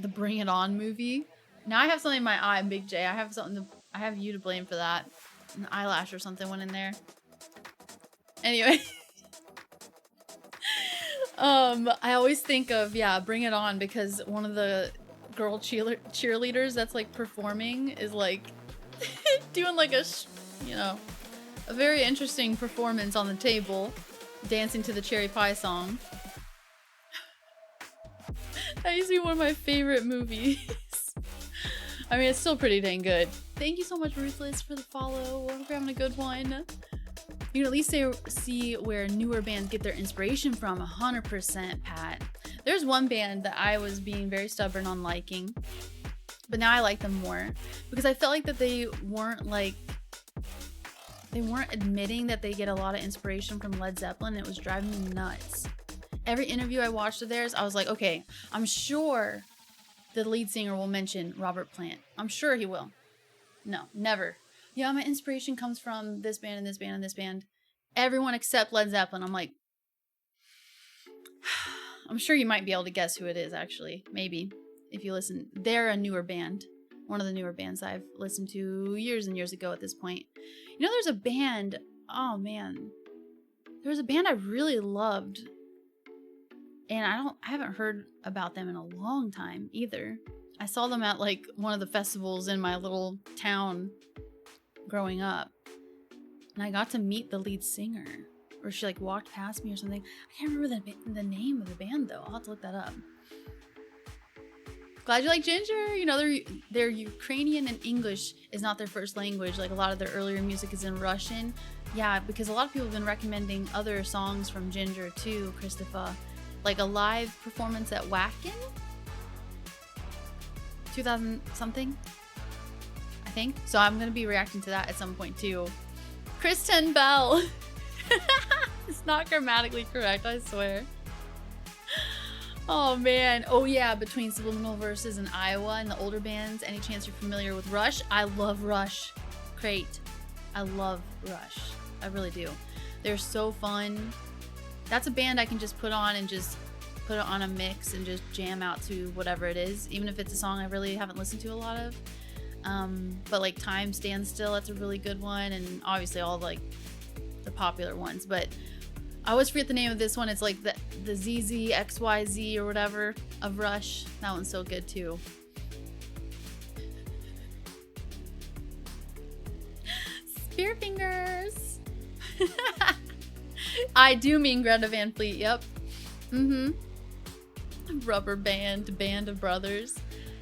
Bring It On movie. Now I have something in my eye, Big J. I have you to blame for that. An eyelash or something went in there. Anyway. I always think of, yeah, Bring It On, because one of the girl cheerleaders that's like performing is like doing like a very interesting performance on the table, dancing to the cherry pie song. That used to be one of my favorite movies. I mean, it's still pretty dang good. Thank you so much, Ruthless, for the follow. Hope you're having a good one. You can at least see where newer bands get their inspiration from. 100%, Pat. There's one band that I was being very stubborn on liking, but now I like them more because I felt like that they weren't admitting that they get a lot of inspiration from Led Zeppelin. It was driving me nuts. Every interview I watched of theirs, I was like, okay, I'm sure the lead singer will mention Robert Plant. I'm sure he will. No, never. Yeah, my inspiration comes from this band and this band and this band. Everyone except Led Zeppelin. I'm like, I'm sure you might be able to guess who it is, actually. Maybe, if you listen. They're a newer band. One of the newer bands I've listened to years and years ago at this point. You know, there's a band, oh man. There was a band I really loved And I haven't heard about them in a long time either. I saw them at like one of the festivals in my little town growing up. And I got to meet the lead singer. Or she like walked past me or something. I can't remember the name of the band though. I'll have to look that up. Glad you like Ginger. You know, they're Ukrainian and English is not their first language. Like a lot of their earlier music is in Russian. Yeah, because a lot of people have been recommending other songs from Ginger too, Christopher. Like a live performance at Wacken? 2000 something? I think. So I'm going to be reacting to that at some point too. Kristen Bell. It's not grammatically correct, I swear. Oh man. Oh yeah, between Subliminal Verses and Iowa and the older bands. Any chance you're familiar with Rush? I love Rush. Crate. I love Rush. I really do. They're so fun. That's a band I can just put on and just put it on a mix and just jam out to whatever it is, even if it's a song I really haven't listened to a lot of. But like Time Stands Still, that's a really good one, and obviously all like the popular ones. But I always forget the name of this one. It's like the ZZ XYZ or whatever of Rush. That one's so good too. Spear fingers. I do mean Greta Van Fleet, yep. Rubber Band, Band of Brothers.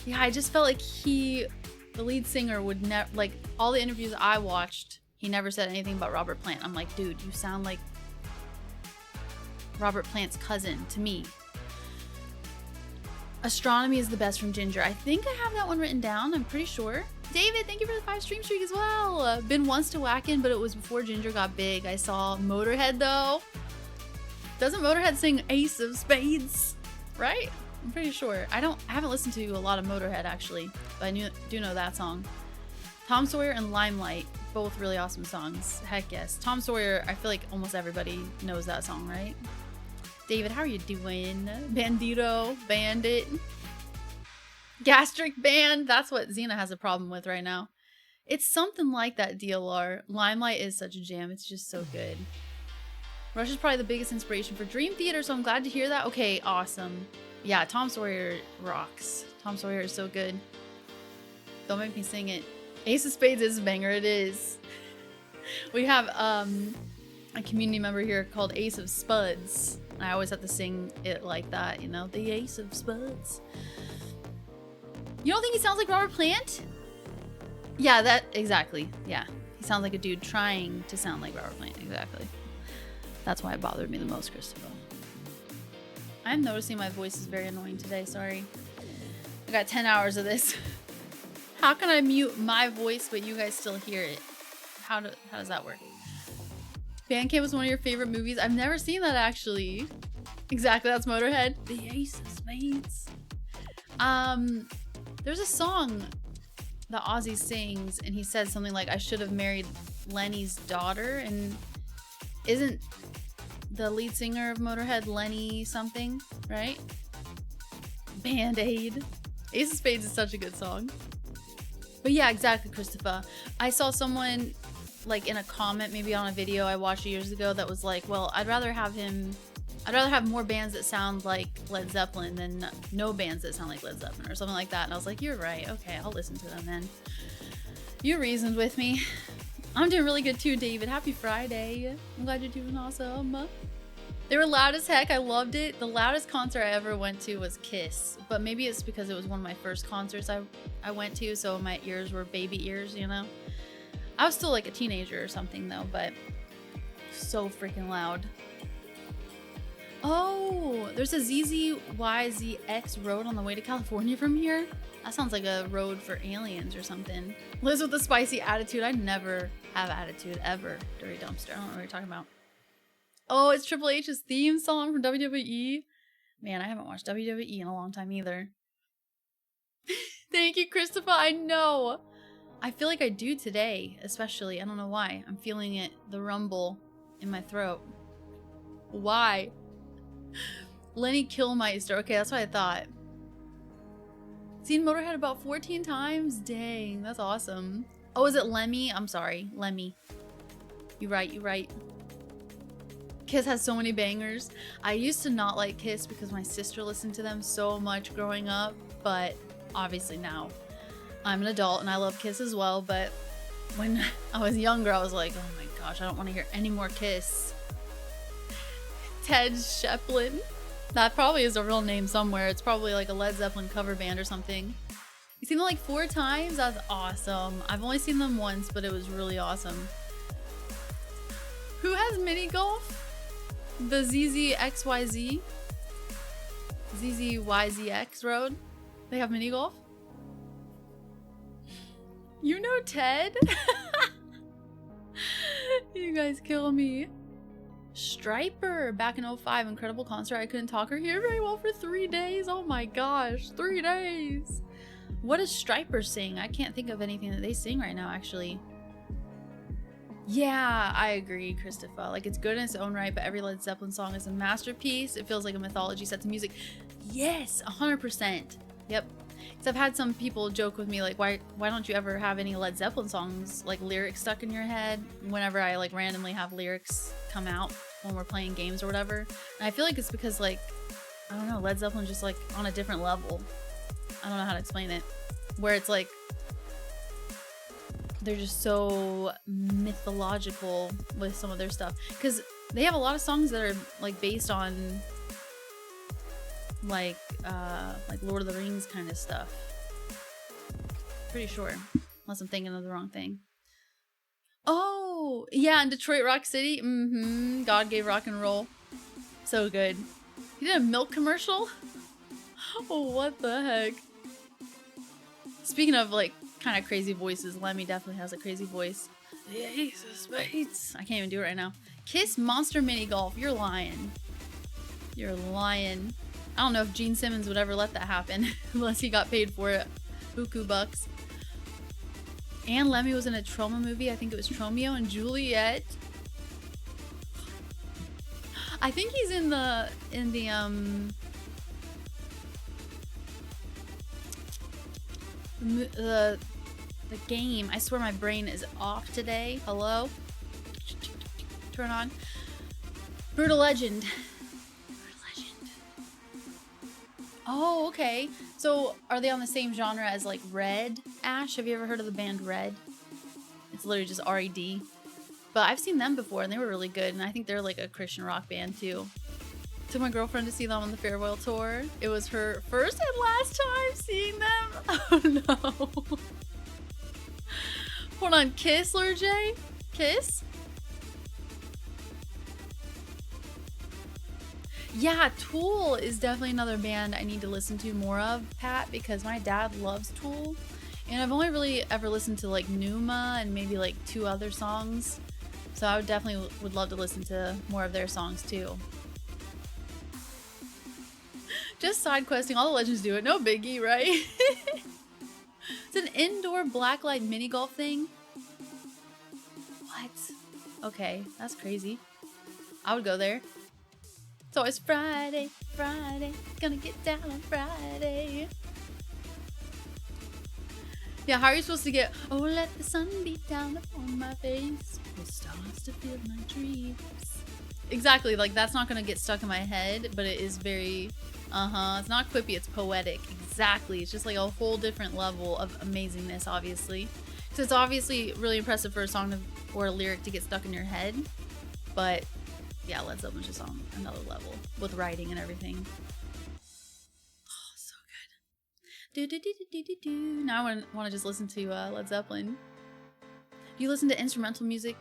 Yeah, I just felt like the lead singer would never, like all the interviews I watched, he never said anything about Robert Plant. I'm like, dude, you sound like Robert Plant's cousin to me. Astronomy is the best from Ginger. I think I have that one written down, I'm pretty sure. David, thank you for the 5 stream streak as well. Been once to Wacken, but it was before Ginger got big. I saw Motorhead though. Doesn't Motorhead sing Ace of Spades? Right? I'm pretty sure. I haven't listened to a lot of Motorhead actually, but I do know that song. Tom Sawyer and Limelight, both really awesome songs. Heck yes. Tom Sawyer, I feel like almost everybody knows that song, right? David, how are you doing? Bandito, Bandit. Gastric Band, that's what Xena has a problem with right now. It's something like that, DLR. Limelight is such a jam, it's just so good. Rush is probably the biggest inspiration for Dream Theater, so I'm glad to hear that. Okay, awesome. Yeah, Tom Sawyer rocks. Tom Sawyer is so good. Don't make me sing it. Ace of Spades is a banger, it is. We have a community member here called Ace of Spuds. I always have to sing it like that, you know? The Ace of Spuds. You don't think he sounds like Robert Plant? Yeah, that, exactly. Yeah, he sounds like a dude trying to sound like Robert Plant, exactly. That's why it bothered me the most, Christopher. I'm noticing my voice is very annoying today, sorry. I got 10 hours of this. How can I mute my voice but you guys still hear it? How does that work? Bandcamp was one of your favorite movies. I've never seen that actually. Exactly, that's Motorhead. The Ace of Spades. There's a song that Ozzy sings and he says something like, I should have married Lenny's daughter, and isn't the lead singer of Motorhead Lenny something, right? Band-Aid. Ace of Spades is such a good song. But yeah, exactly, Christopher. I saw someone like in a comment maybe on a video I watched years ago that was like, well, I'd rather have more bands that sound like Led Zeppelin than no bands that sound like Led Zeppelin or something like that. And I was like, you're right. Okay, I'll listen to them then. You reasoned with me. I'm doing really good too, David. Happy Friday. I'm glad you're doing awesome. They were loud as heck. I loved it. The loudest concert I ever went to was Kiss, but maybe it's because it was one of my first concerts I went to, so my ears were baby ears, you know? I was still like a teenager or something though, but so freaking loud. Oh, there's a ZZYZX road on the way to California from here. That sounds like a road for aliens or something. Liz with a spicy attitude. I never have attitude ever. Dirty Dumpster. I don't know what you're talking about. Oh, it's Triple H's theme song from WWE. Man, I haven't watched WWE in a long time either. Thank you, Christopher. I know. I feel like I do today, especially. I don't know why. I'm feeling it, the rumble in my throat. Why? Lenny Kilmeister. Okay, that's what I thought. Seen Motorhead about 14 times? Dang, that's awesome. Oh, is it Lemmy? I'm sorry, Lemmy. You're right, you're right. Kiss has so many bangers. I used to not like Kiss because my sister listened to them so much growing up, but obviously now I'm an adult and I love Kiss as well. But when I was younger, I was like, oh my gosh, I don't want to hear any more Kiss. Ted Sheplin. That probably is a real name somewhere. It's probably like a Led Zeppelin cover band or something. You seen them like 4 times? That's awesome. I've only seen them once, but it was really awesome. Who has mini golf? The ZZXYZ? ZZYZX road? They have mini golf? You know Ted? You guys kill me. Striper, back in 05, incredible concert. I couldn't talk or hear very well for 3 days. Oh my gosh, 3 days. What does Striper sing? I can't think of anything that they sing right now, actually. Yeah, I agree, Christopher. Like, it's good in its own right, but every Led Zeppelin song is a masterpiece. It feels like a mythology set to music. Yes, 100%. Yep. Because I've had some people joke with me, like, why don't you ever have any Led Zeppelin songs, like, lyrics stuck in your head? Whenever I, like, randomly have lyrics come out when we're playing games or whatever. And I feel like it's because, like, I don't know, Led Zeppelin's just, like, on a different level. I don't know how to explain it. Where it's, like, they're just so mythological with some of their stuff. Because they have a lot of songs that are, like, based on, like Lord of the Rings kind of stuff. Pretty sure. Unless I'm thinking of the wrong thing. Oh! Yeah, in Detroit Rock City. Mm-hmm. God gave rock and roll. So good. He did a milk commercial? Oh, what the heck? Speaking of, like, kind of crazy voices, Lemmy definitely has a crazy voice. The Ace of Spades. I can't even do it right now. Kiss Monster Mini Golf. You're lying. You're lying. I don't know if Gene Simmons would ever let that happen unless he got paid for it. Buku bucks. And Lemmy was in a Troma movie. I think it was Tromeo and Juliet. I think he's in the game. I swear my brain is off today. Hello? Turn on. Brutal Legend. Oh, okay. So are they on the same genre as like Red? Ash, have you ever heard of the band Red? It's literally just R-E-D. But I've seen them before and they were really good. And I think they're like a Christian rock band too. Took my girlfriend to see them on the farewell tour. It was her first and last time seeing them. Oh no. Hold on, Kiss, LadyJ? Kiss? Yeah, Tool is definitely another band I need to listen to more of, Pat, because my dad loves Tool. And I've only really ever listened to like Numa and maybe like 2 other songs. So I would love to listen to more of their songs too. Just side questing, all the legends do it, no biggie, right? It's an indoor blacklight mini golf thing. What? Okay, that's crazy. I would go there. It's always Friday, gonna get down on Friday. Yeah, how are you supposed to get, oh, let the sun beat down upon my face, for stars to fill my dreams. Exactly, like that's not gonna get stuck in my head, but it is very, it's not quippy, it's poetic. Exactly, it's just like a whole different level of amazingness, obviously. So it's obviously really impressive for a song or a lyric to get stuck in your head, but yeah, Led Zeppelin's just on another level with writing and everything. Oh, so good. Now I want to just listen to Led Zeppelin. Do you listen to instrumental music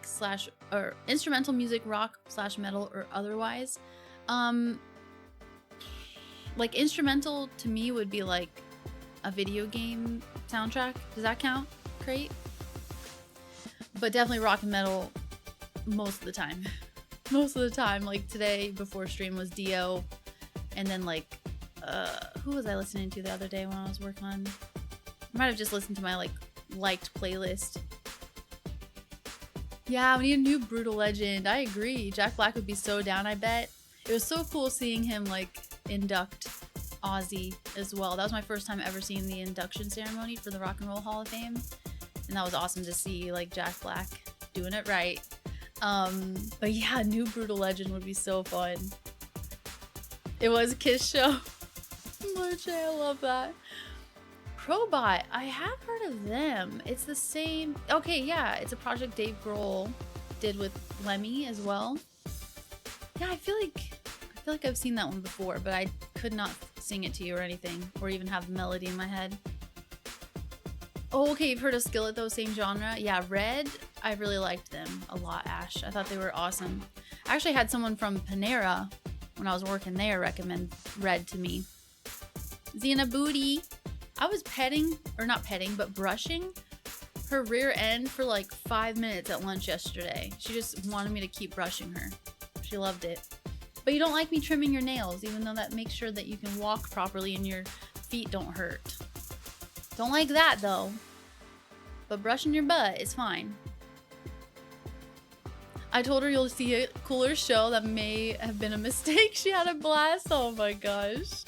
instrumental music, rock / metal or otherwise? Like instrumental to me would be like a video game soundtrack. Does that count? Great. But definitely rock and metal most of the time. Most of the time, like today before stream was Dio, and then like who was I listening to the other day when I was working on? I might have just listened to my like liked playlist. Yeah, we need a new Brutal Legend. I agree. Jack Black would be so down, I bet. It was so cool seeing him like induct Ozzy as well. That was my first time ever seeing the induction ceremony for the Rock and Roll Hall of Fame, and that was awesome to see like Jack Black doing it right. But yeah, new Brutal Legend would be so fun. It was a Kiss show. LadyJ, I love that. Probot, I have heard of them. It's the same. Okay, yeah, it's a project Dave Grohl did with Lemmy as well. Yeah, I feel like I've seen that one before, but I could not sing it to you or anything, or even have the melody in my head. Oh, okay, you've heard of Skillet though, same genre. Yeah, Red, I really liked them a lot, Ash. I thought they were awesome. I actually had someone from Panera when I was working there recommend Red to me. Xena Booty. I was petting, or not petting, but brushing her rear end for like 5 minutes at lunch yesterday. She just wanted me to keep brushing her. She loved it. But you don't like me trimming your nails, even though that makes sure that you can walk properly and your feet don't hurt. Don't like that though. But brushing your butt is fine. I told her you'll see a cooler show. That may have been a mistake. She had a blast. Oh my gosh.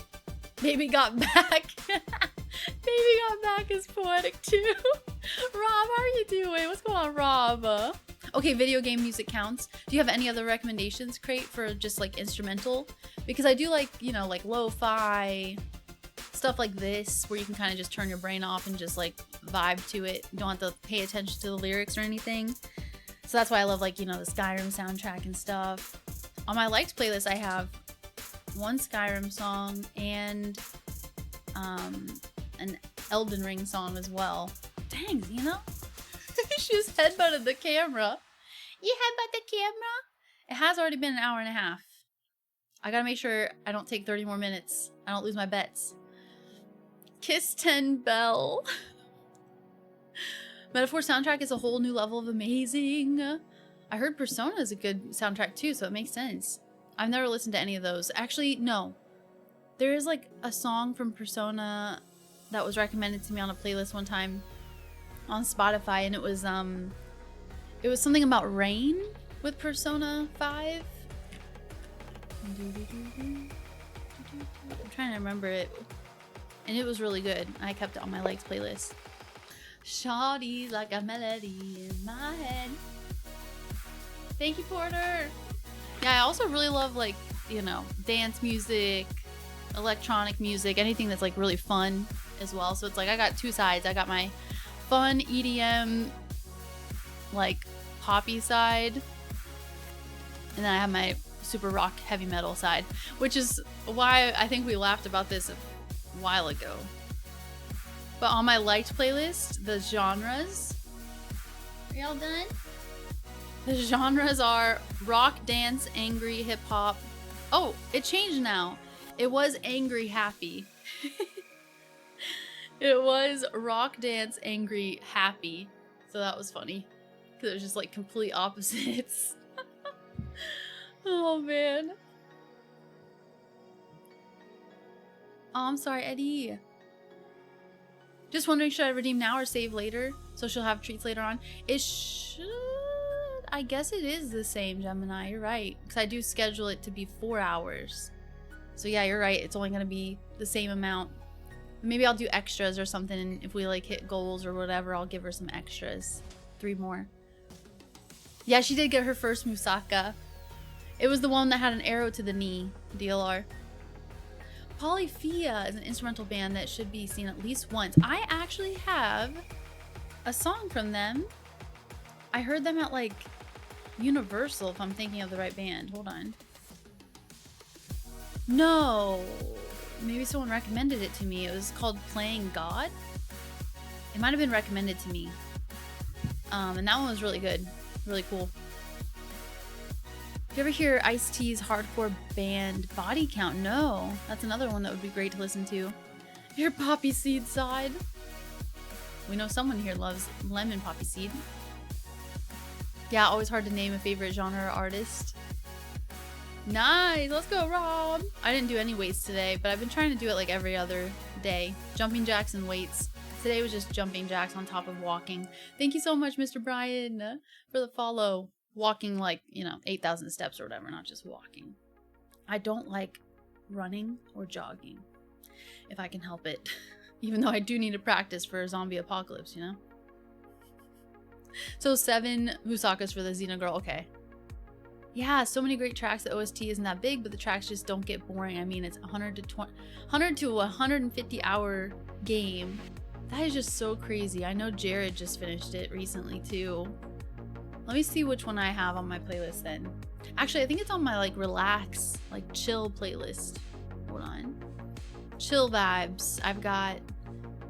Baby got back. Baby got back is poetic too. Rob, how are you doing? What's going on, Rob? Okay, video game music counts. Do you have any other recommendations, Crate, for just like instrumental? Because I do like, you know, like lo-fi stuff like this, where you can kind of just turn your brain off and just like vibe to it. You don't have to pay attention to the lyrics or anything. So that's why I love, like, you know, the Skyrim soundtrack and stuff. On my liked playlist, I have one Skyrim song and an Elden Ring song as well. Dang, you know? She just headbutted the camera. You headbutt the camera? It has already been an hour and a half. I gotta make sure I don't take 30 more minutes. I don't lose my bets. Kiss 10 Bell. Metaphor soundtrack is a whole new level of amazing. I heard Persona is a good soundtrack too, so it makes sense. I've never listened to any of those. Actually, no. There is like a song from Persona that was recommended to me on a playlist one time on Spotify, and it was something about rain with Persona 5. I'm trying to remember it. And it was really good. I kept it on my likes playlist. Shawty's like a melody in my head. Thank you, Porter. Yeah, I also really love, like, you know, dance music, electronic music, anything that's like really fun as well. So it's like I got two sides. I got my fun EDM, like poppy side, and then I have my super rock heavy metal side, which is why I think we laughed about this a while ago. But on my liked playlist, the genres, are y'all done? The genres are rock, dance, angry, hip hop. Oh, it changed now. It was angry, happy. It was rock, dance, angry, happy. So that was funny, because it was just like complete opposites. Oh man. Oh, I'm sorry, Eddie. Just wondering, should I redeem now or save later so she'll have treats later on? It should. I guess it is the same, Gemini. You're right, because I do schedule it to be 4 hours. So yeah, you're right. It's only going to be the same amount. Maybe I'll do extras or something, and if we like hit goals or whatever, I'll give her some extras. 3 more. Yeah, she did get her first Musaka. It was the one that had an arrow to the knee, DLR. Polyphia is an instrumental band that should be seen at least once. I actually have a song from them. I heard them at like Universal, if I'm thinking of the right band. Hold on. No. Maybe someone recommended it to me. It was called Playing God. It might have been recommended to me. And that one was really good. Really cool. Do you ever hear Ice-T's hardcore band Body Count? No. That's another one that would be great to listen to. Your poppy seed side. We know someone here loves lemon poppy seed. Yeah, always hard to name a favorite genre or artist. Nice. Let's go, Rob. I didn't do any weights today, but I've been trying to do it like every other day. Jumping jacks and weights. Today was just jumping jacks on top of walking. Thank you so much, Mr. Brian, for the follow. Walking like, you know, 8,000 steps or whatever, not just walking. I don't like running or jogging, if I can help it. Even though I do need to practice for a zombie apocalypse, you know? So 7 Musakas for the Xena girl. Okay. Yeah, so many great tracks. The OST isn't that big, but the tracks just don't get boring. I mean, it's 100 to 150 hour game. That is just so crazy. I know Jared just finished it recently too. Let me see which one I have on my playlist then. Actually, I think it's on my like relax, like chill playlist. Hold on. Chill vibes. I've got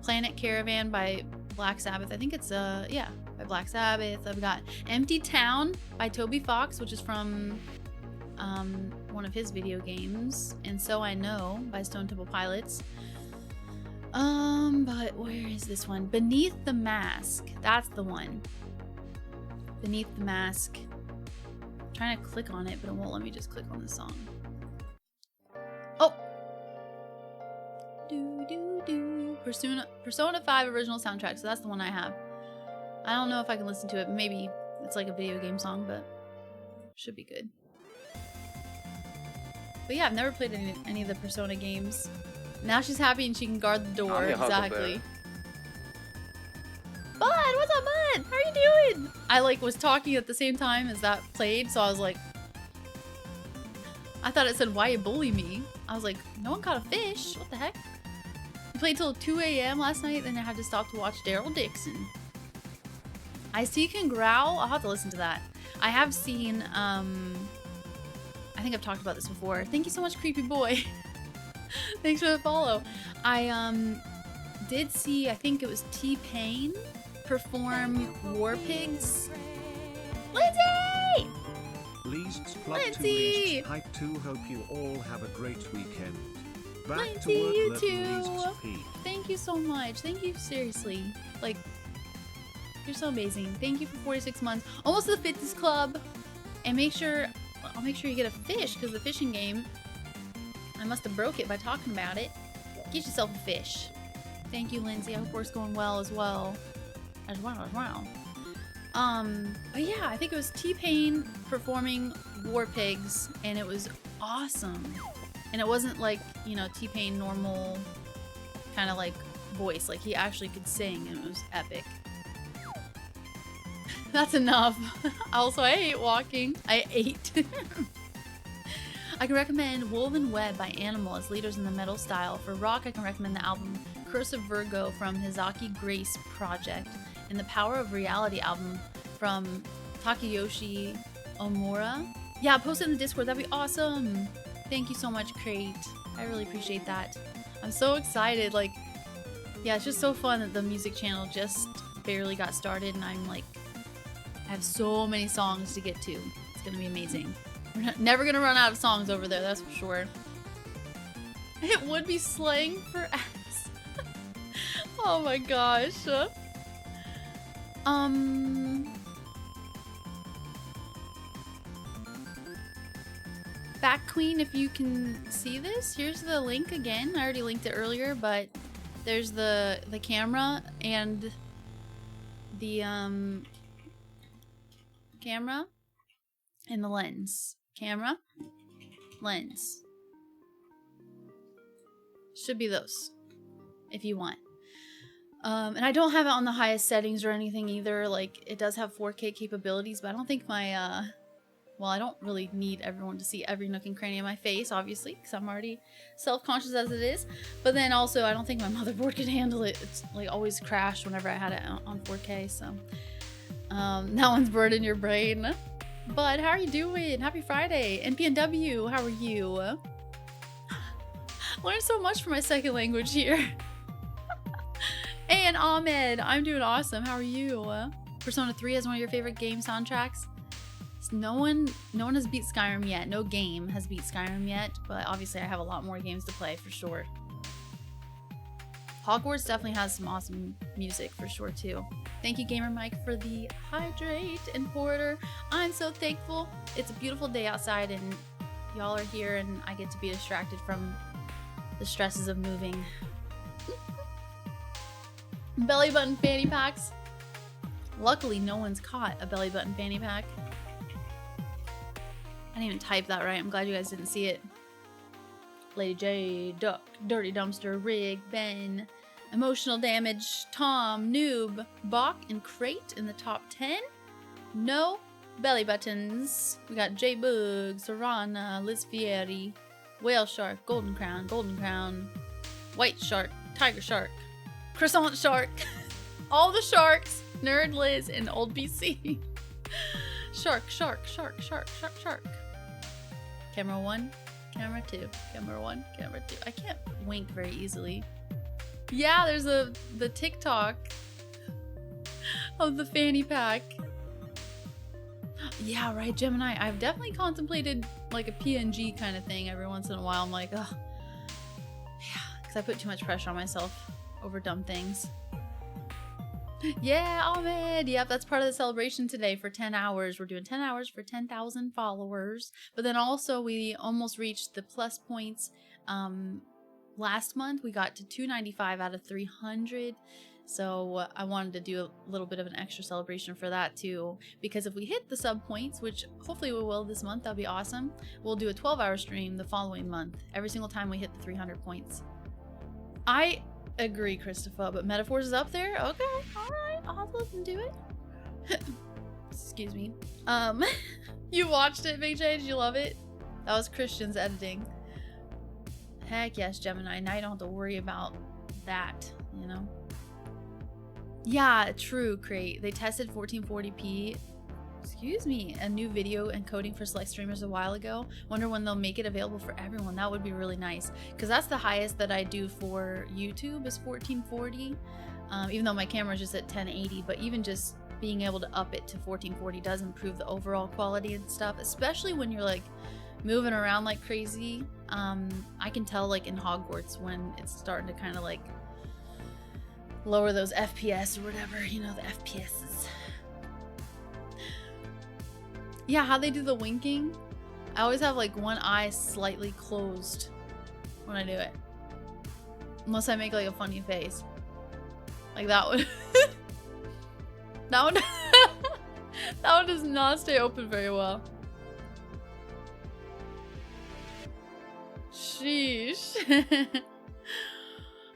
Planet Caravan by Black Sabbath. I think it's yeah, by Black Sabbath. I've got Empty Town by Toby Fox, which is from one of his video games, and So I Know by Stone Temple Pilots. But where is this one? Beneath the Mask. That's the one. Beneath the Mask. I'm trying to click on it, but it won't let me just click on the song. Oh! Persona 5 original soundtrack, so that's the one I have. I don't know if I can listen to it. Maybe it's like a video game song, but should be good. But yeah, I've never played any of the Persona games. Now she's happy and she can guard the door. Exactly. Bud, what's up, Bud? How are you doing? I like was talking at the same time as that played, so I was like, I thought it said, why you bully me? I was like, no one caught a fish. What the heck? I played till 2 a.m. last night, then I had to stop to watch Daryl Dixon. I See Can Growl. I'll have to listen to that. I have seen, I think I've talked about this before. Thank you so much, Creepy Boy. Thanks for the follow. I did see, I think it was T-Pain perform War Pigs. Lindsay! Lee's plug Lindsay! 2 hype 2. Hope you all have a great weekend. Back Lindsay, to work, you little too. LizXP. Thank you so much. Thank you, seriously. Like, you're so amazing. Thank you for 46 months. Almost to the fitness club. And I'll make sure you get a fish, because the fishing game, I must have broke it by talking about it. Get yourself a fish. Thank you, Lindsay. I hope work's going well as well. But yeah, I think it was T-Pain performing War Pigs, and it was awesome. And it wasn't like, you know, T-Pain normal kind of like voice. Like, he actually could sing, and it was epic. That's enough. Also, I hate walking. I ate. I can recommend Woven Web by Animal as leaders in the metal style. For rock, I can recommend the album Curse of Virgo from Hizaki Grace Project, and the Power of Reality album from Takayoshi Omura. Yeah, post it in the Discord. That'd be awesome. Thank you so much, Crate. I really appreciate that. I'm so excited. Like, yeah, it's just so fun that the music channel just barely got started, and I'm like, I have so many songs to get to. It's gonna be amazing. We're never gonna run out of songs over there, that's for sure. It would be slang for ass. Oh my gosh. Back Queen, if you can see this, here's the link again. I already linked it earlier, but there's the camera and the camera and the lens. Camera, lens. Should be those, if you want. And I don't have it on the highest settings or anything either. Like, it does have 4K capabilities, but I don't think my, well, I don't really need everyone to see every nook and cranny of my face, obviously, because I'm already self-conscious as it is. But then also, I don't think my motherboard could handle it. It's like always crashed whenever I had it on 4K, so that one's burned in your brain. Bud, how are you doing? Happy Friday. NPNW, how are you? Learned so much from my second language here. And Ahmed, I'm doing awesome. How are you? Persona 3 is one of your favorite game soundtracks. No one has beat Skyrim yet. No game has beat Skyrim yet, but obviously I have a lot more games to play for sure. Hogwarts definitely has some awesome music for sure too. Thank you, Gamer Mike, for the hydrate and Porter. I'm so thankful. It's a beautiful day outside and y'all are here and I get to be distracted from the stresses of moving. Belly button fanny packs. Luckily, no one's caught a belly button fanny pack. I didn't even type that right. I'm glad you guys didn't see it. Lady J, Duck, Dirty Dumpster, Rig, Ben, Emotional Damage, Tom, Noob, Bach, and Crate in the top 10. No Belly buttons. We got J Bug, Serana, Liz Fieri, Whale Shark, Golden Crown, White Shark, Tiger Shark, Croissant Shark, all the sharks, Nerd Liz, and Old BC. Shark. Camera 1, camera 2, camera 1, camera 2. I can't wink very easily. Yeah, there's the TikTok of the fanny pack. Yeah, right, Gemini. I've definitely contemplated like a PNG kind of thing every once in a while. I'm like, oh, yeah, because I put too much pressure on myself over dumb things. Yeah, Ahmed. Yep, that's part of the celebration today for 10 hours. We're doing 10 hours for 10,000 followers. But then also we almost reached the plus points. Last month we got to 295 out of 300. So I wanted to do a little bit of an extra celebration for that too. Because if we hit the sub points, which hopefully we will this month, that'll be awesome. We'll do a 12-hour stream the following month. Every single time we hit the 300 points. I agree, Christopher, but Metaphors is up there? Okay, alright, I'll have to listen to it. Excuse me. You watched it, VJ? Did you love it? That was Christian's editing. Heck yes, Gemini. Now you don't have to worry about that, you know? Yeah, true, Crate. They tested 1440p. Excuse me, a new video encoding for select streamers a while ago. Wonder when they'll make it available for everyone. That would be really nice, because that's the highest that I do for YouTube is 1440. Even though my camera is just at 1080, but even just being able to up it to 1440 does improve the overall quality and stuff, especially when you're like moving around like crazy. I can tell like in Hogwarts when it's starting to kind of like lower those FPS or whatever, you know, the FPSs. Yeah, how they do the winking. I always have like one eye slightly closed when I do it. Unless I make like a funny face. Like that one. That one that one does not stay open very well. Sheesh.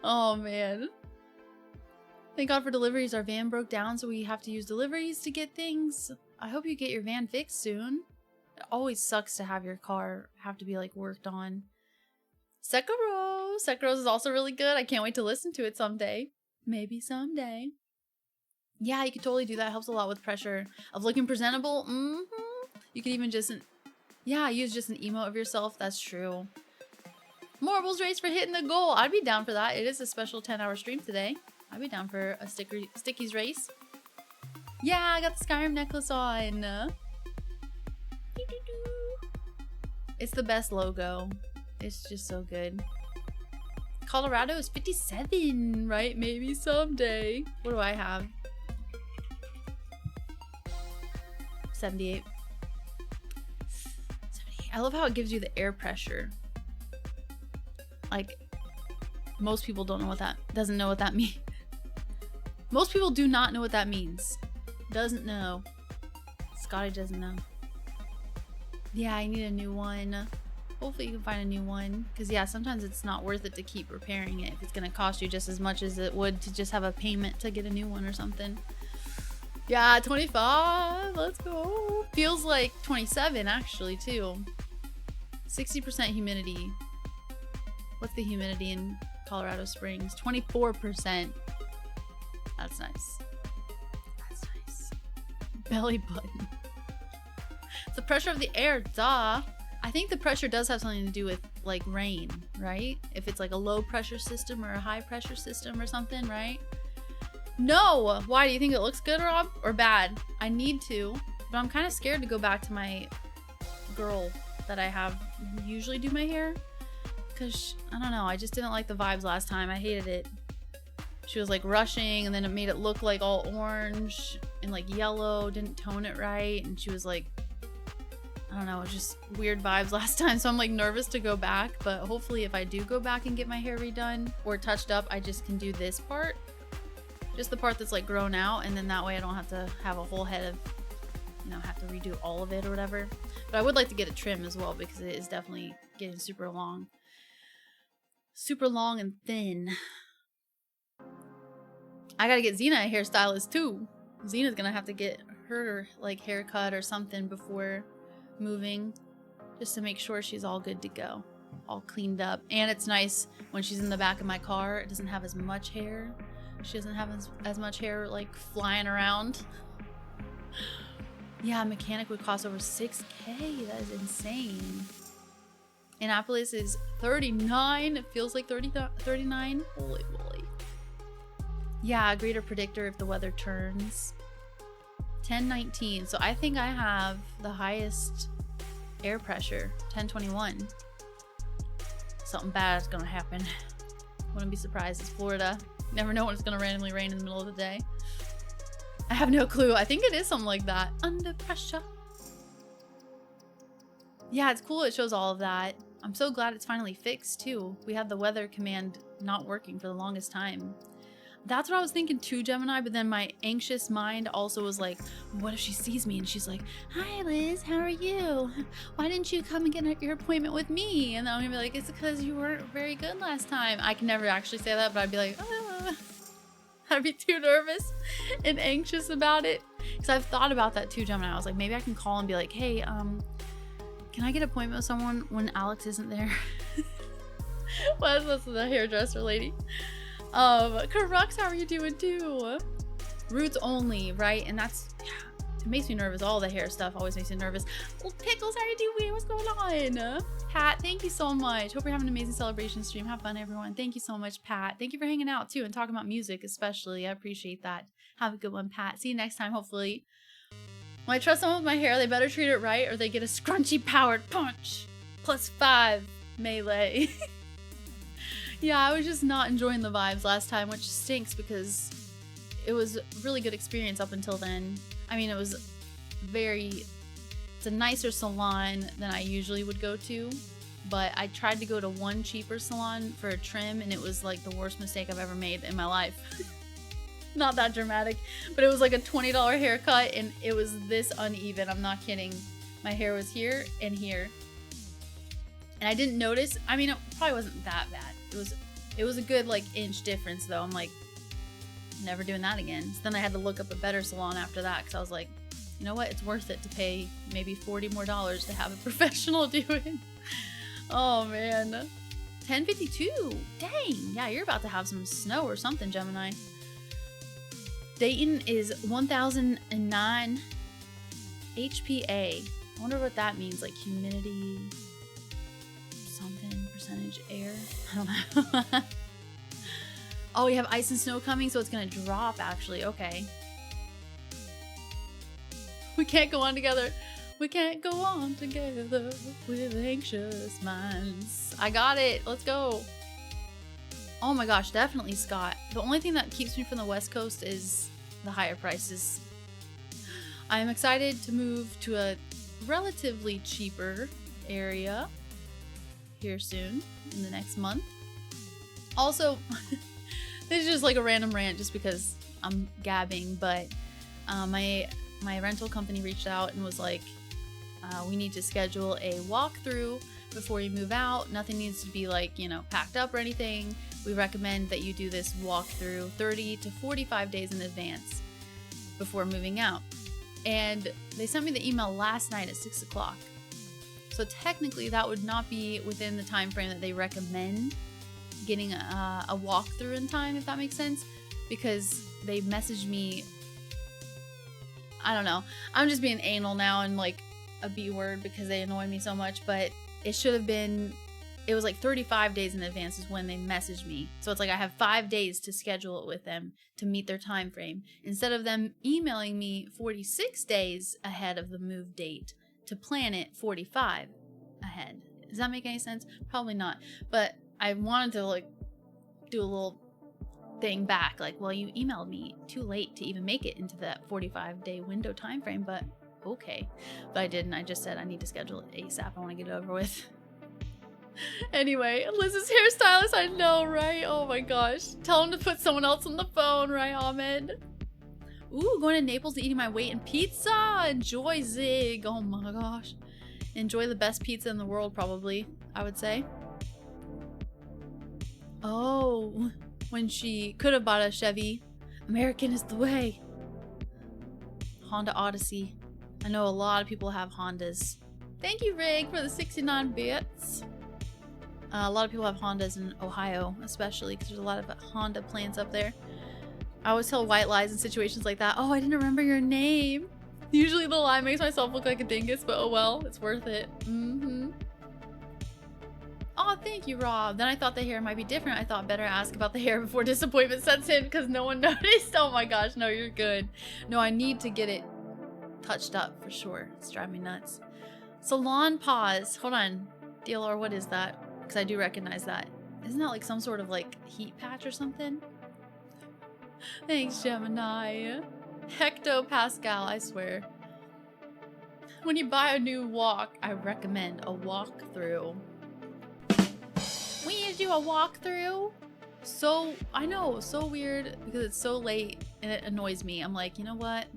Oh man. Thank God for deliveries. Our van broke down, so we have to use deliveries to get things. I hope you get your van fixed soon. It always sucks to have your car have to be like worked on. Sekiro. Sekiro's is also really good. I can't wait to listen to it someday. Maybe someday. Yeah, you could totally do that. It helps a lot with pressure of looking presentable. You could even just, yeah, use just an emote of yourself. That's true. Marbles race for hitting the goal. I'd be down for that. It is a special 10-hour stream today. I'd be down for a stickies race. Yeah, I got the Skyrim necklace on. It's the best logo. It's just so good. Colorado is 57, right? Maybe someday. What do I have? 78. 78. I love how it gives you the air pressure. Like, most people don't know what that, doesn't know what that means. Most people do not know what that means. Doesn't know. Scotty doesn't know. Yeah, I need a new one. Hopefully you can find a new one. Because yeah, sometimes it's not worth it to keep repairing it if it's going to cost you just as much as it would to just have a payment to get a new one or something. Yeah, 25. Let's go. Feels like 27 actually too. 60% humidity. What's the humidity in Colorado Springs? 24%. That's nice. That's nice. Belly button. It's the pressure of the air, duh. I think the pressure does have something to do with like rain, right? If it's like a low pressure system or a high pressure system or something, right? No! Why? Do you think it looks good, Rob? Or bad? I need to, but I'm kind of scared to go back to my girl that I have usually do my hair. Because, I don't know, I just didn't like the vibes last time. I hated it. She was like rushing and then it made it look like all orange and like yellow, didn't tone it right. And she was like, I don't know, just weird vibes last time. So I'm like nervous to go back, but hopefully if I do go back and get my hair redone or touched up, I just can do this part. Just the part that's like grown out, and then that way I don't have to have a whole head of, you know, have to redo all of it or whatever. But I would like to get a trim as well because it is definitely getting super long. Super long and thin. I gotta get Xena a hairstylist too. Zena's gonna have to get her like haircut or something before moving, just to make sure she's all good to go, all cleaned up. And it's nice when she's in the back of my car, it doesn't have as much hair. She doesn't have as much hair like flying around. Yeah, a mechanic would cost over $6K. That is insane. Annapolis is 39. It feels like 39. Holy moly. Yeah, a greater predictor if the weather turns. 1019. So I think I have the highest air pressure. 1021. Something bad is gonna happen. Wouldn't be surprised. It's Florida. Never know when it's gonna randomly rain in the middle of the day. I have no clue. I think it is something like that. Under pressure. Yeah, it's cool. It shows all of that. I'm so glad it's finally fixed too. We had the weather command not working for the longest time. That's what I was thinking too, Gemini, but then my anxious mind also was like, what if she sees me and she's like, hi Liz, how are you? Why didn't you come and get your appointment with me? And I'm gonna be like, it's because you weren't very good last time. I can never actually say that, but I'd be like, I'd be too nervous and anxious about it. Because I've thought about that too, Gemini. I was like, maybe I can call and be like, hey, can I get an appointment with someone when Alex isn't there? Well, that's the hairdresser lady. Crux, how are you doing too? Roots only, right? And that's, it makes me nervous. All the hair stuff always makes me nervous. Well, Pickles, how are you doing? What's going on? Pat, thank you so much. Hope you're having an amazing celebration stream. Have fun, everyone. Thank you so much, Pat. Thank you for hanging out too and talking about music, especially. I appreciate that. Have a good one, Pat. See you next time, hopefully. When I trust someone with my hair, they better treat it right or they get a scrunchy powered punch. +5 melee. Yeah, I was just not enjoying the vibes last time, which stinks because it was a really good experience up until then. I mean, it was it's a nicer salon than I usually would go to, but I tried to go to one cheaper salon for a trim and it was like the worst mistake I've ever made in my life. Not that dramatic, but it was like a $20 haircut and it was this uneven. I'm not kidding. My hair was here and here. And I didn't notice. I mean, it probably wasn't that bad. It was a good like inch difference though. I'm like, never doing that again. So then I had to look up a better salon after that because I was like, you know what? It's worth it to pay maybe $40 more to have a professional do it. Oh man. 1052. Dang. Yeah, you're about to have some snow or something, Gemini. Dayton is 1009 HPA. I wonder what that means. Like humidity something percentage air. I don't know. Oh, we have ice and snow coming, so it's gonna drop actually. Okay. We can't go on together. We can't go on together with anxious minds. I got it. Let's go. Oh my gosh, definitely Scott. The only thing that keeps me from the West Coast is the higher prices. I am excited to move to a relatively cheaper area here soon in the next month. Also, this is just like a random rant just because I'm gabbing, but my rental company reached out and was like, we need to schedule a walkthrough before you move out. Nothing needs to be like, you know, packed up or anything. We recommend that you do this walkthrough 30 to 45 days in advance before moving out. And they sent me the email last night at 6 o'clock. So technically that would not be within the time frame that they recommend getting a walkthrough in time, if that makes sense, because they messaged me. I don't know. I'm just being anal now and like a B word because they annoy me so much, but it should have been, it was like 35 days in advance is when they messaged me. So it's like I have 5 days to schedule it with them to meet their time frame instead of them emailing me 46 days ahead of the move date to plan it 45 ahead. Does that make any sense? Probably not. But I wanted to like do a little thing back, like, well, you emailed me too late to even make it into that 45-day window time frame, but okay. But I didn't. I just said I need to schedule it ASAP. I want to get it over with. Anyway, Liz's hairstylist, I know, right? Oh my gosh. Tell him to put someone else on the phone, right, Ahmed? Ooh, going to Naples and eating my weight in pizza. Enjoy, Zig. Oh my gosh. Enjoy the best pizza in the world, probably, I would say. Oh, when she could have bought a Chevy. American is the way. Honda Odyssey. I know a lot of people have Hondas. Thank you, Rig, for the 69 bits. A lot of people have Hondas in Ohio, especially because there's a lot of Honda plants up there. I always tell white lies in situations like that. Oh, I didn't remember your name. Usually the lie makes myself look like a dingus, but oh well, it's worth it. Oh, thank you, Rob. Then I thought the hair might be different. I thought better ask about the hair before disappointment sets in because no one noticed. Oh my gosh, no, you're good. No, I need to get it touched up for sure. It's driving me nuts. Salon pause. Hold on. DLR, what is that? Because I do recognize that. Isn't that like some sort of like heat patch or something? Thanks, Gemini. Hectopascal, I swear. When you buy a new wok, I recommend a walkthrough. We need to do a walkthrough. So, I know, so weird because it's so late and it annoys me. I'm like, you know what?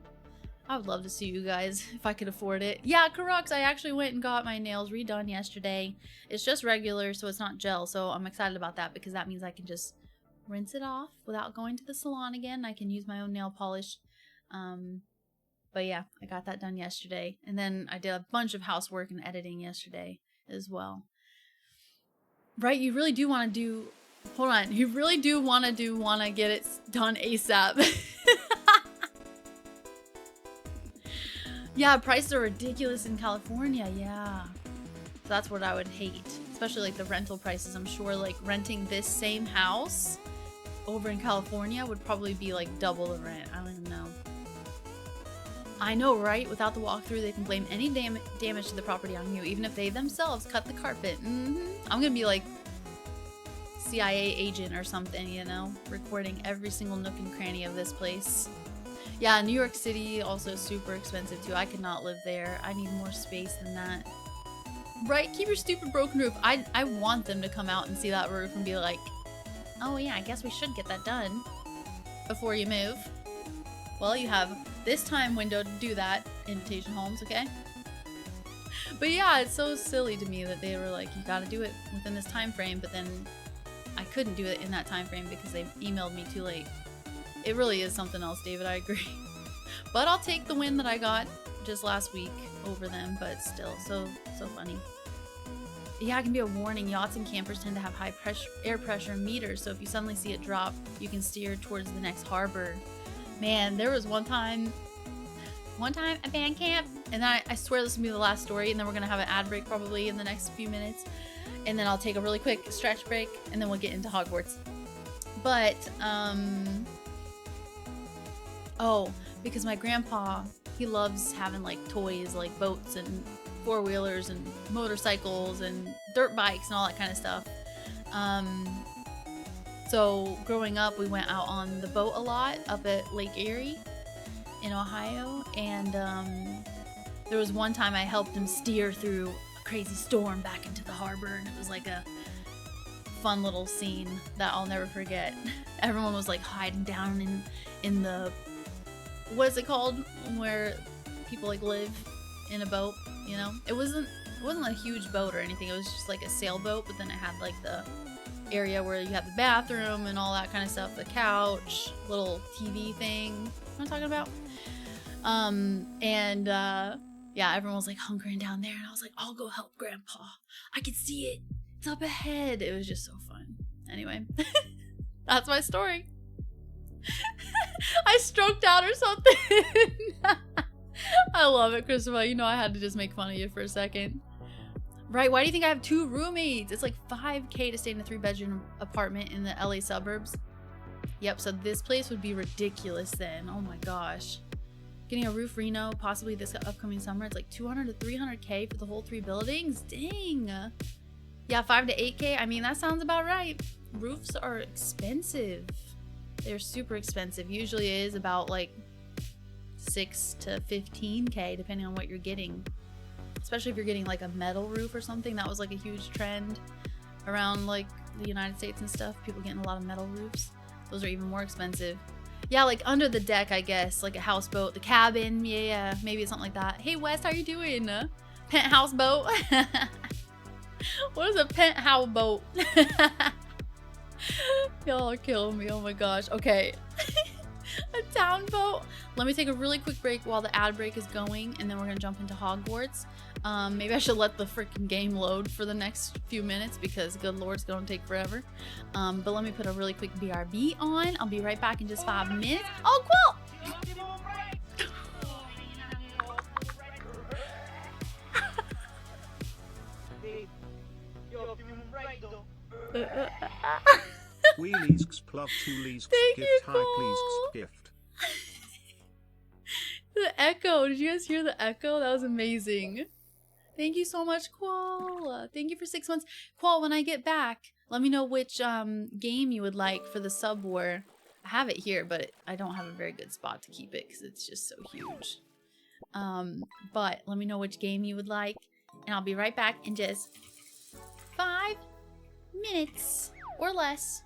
I would love to see you guys if I could afford it. Yeah, Karux, I actually went and got my nails redone yesterday. It's just regular, so it's not gel. So I'm excited about that because that means I can just rinse it off without going to the salon again. I can use my own nail polish. But yeah, I got that done yesterday. And then I did a bunch of housework and editing yesterday as well. Right, you really do want to do... Hold on, you really do want to get it done ASAP. Yeah, prices are ridiculous in California, yeah. So that's what I would hate. Especially like the rental prices. I'm sure like renting this same house over in California would probably be like double the rent. I don't even know. I know, right? Without the walkthrough, they can blame any damage to the property on you, even if they themselves cut the carpet. I'm gonna be like CIA agent or something, you know? Recording every single nook and cranny of this place. Yeah, New York City also super expensive too. I could not live there. I need more space than that. Right? Keep your stupid broken roof. I want them to come out and see that roof and be like, oh yeah, I guess we should get that done before you move. Well, you have this time window to do that, Invitation Homes, okay? But yeah, it's so silly to me that they were like, you gotta do it within this time frame, but then I couldn't do it in that time frame because they emailed me too late. It really is something else, David, I agree. But I'll take the win that I got just last week over them, but still, so funny. Yeah, it can be a warning. Yachts and campers tend to have high air pressure meters, so if you suddenly see it drop, you can steer towards the next harbor. Man, there was one time at band camp, and then I swear this will be the last story, and then we're gonna have an ad break probably in the next few minutes, and then I'll take a really quick stretch break, and then we'll get into Hogwarts. But, oh, because my grandpa, he loves having like toys, like boats and four-wheelers and motorcycles and dirt bikes and all that kind of stuff. So growing up, we went out on the boat a lot up at Lake Erie in Ohio, and there was one time I helped him steer through a crazy storm back into the harbor, and it was like a fun little scene that I'll never forget. Everyone was like hiding down in the, what is it called, where people like live in a boat, you know? It wasn't a huge boat or anything. It was just like a sailboat, but then it had like the area where you have the bathroom and all that kind of stuff, the couch, little TV thing. You know what I'm talking about? Yeah, everyone was like hunkering down there, and I was like, I'll go help Grandpa. I can see it. It's up ahead. It was just so fun. Anyway, that's my story. I stroked out or something. I love it, Christopher. You know I had to just make fun of you for a second. Right, why do you think I have 2 roommates? It's like $5K to stay in a 3-bedroom apartment in the LA suburbs. Yep, so this place would be ridiculous then. Oh my gosh. Getting a roof reno, possibly this upcoming summer. It's like $200 to $300K for the whole 3 buildings. Dang. Yeah, 5 to 8K. I mean, that sounds about right. Roofs are expensive. They're super expensive. Usually it is about like 6 to 15K depending on what you're getting. Especially if you're getting like a metal roof or something. That was like a huge trend around like the United States and stuff. People getting a lot of metal roofs. Those are even more expensive. Yeah, like under the deck, I guess. Like a houseboat, the cabin. Yeah, maybe something like that. Hey Wes, how you doing? Penthouse boat? What is a penthouse boat? Y'all are killing me. Oh my gosh. Okay. A town vote. Let me take a really quick break while the ad break is going, and then we're gonna jump into Hogwarts. Maybe I should let the freaking game load for the next few minutes because good lord, it's gonna take forever. But let me put a really quick BRB on. I'll be right back in just 5 minutes. Oh, Quill! Wheelies plug 2 leaves Thank gift you, high Cole. please gift. The echo. Did you guys hear the echo? That was amazing. Thank you so much, Qual. Thank you for 6 months. Qual, when I get back, let me know which game you would like for the sub war. I have it here, but I don't have a very good spot to keep it because it's just so huge. But let me know which game you would like, and I'll be right back in just 5 minutes or less.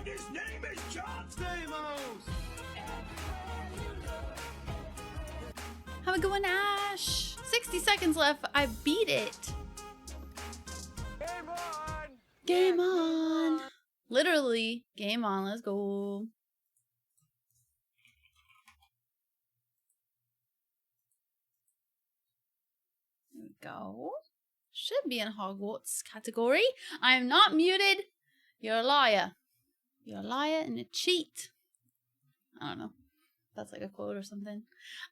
His name is John Stamos! How it going, Ash? 60 seconds left. I beat it. Game on! Game on. Literally, game on. Let's go. There we go. Should be in Hogwarts category. I am not muted. You're a liar. You're a liar and a cheat. I don't know. That's like a quote or something.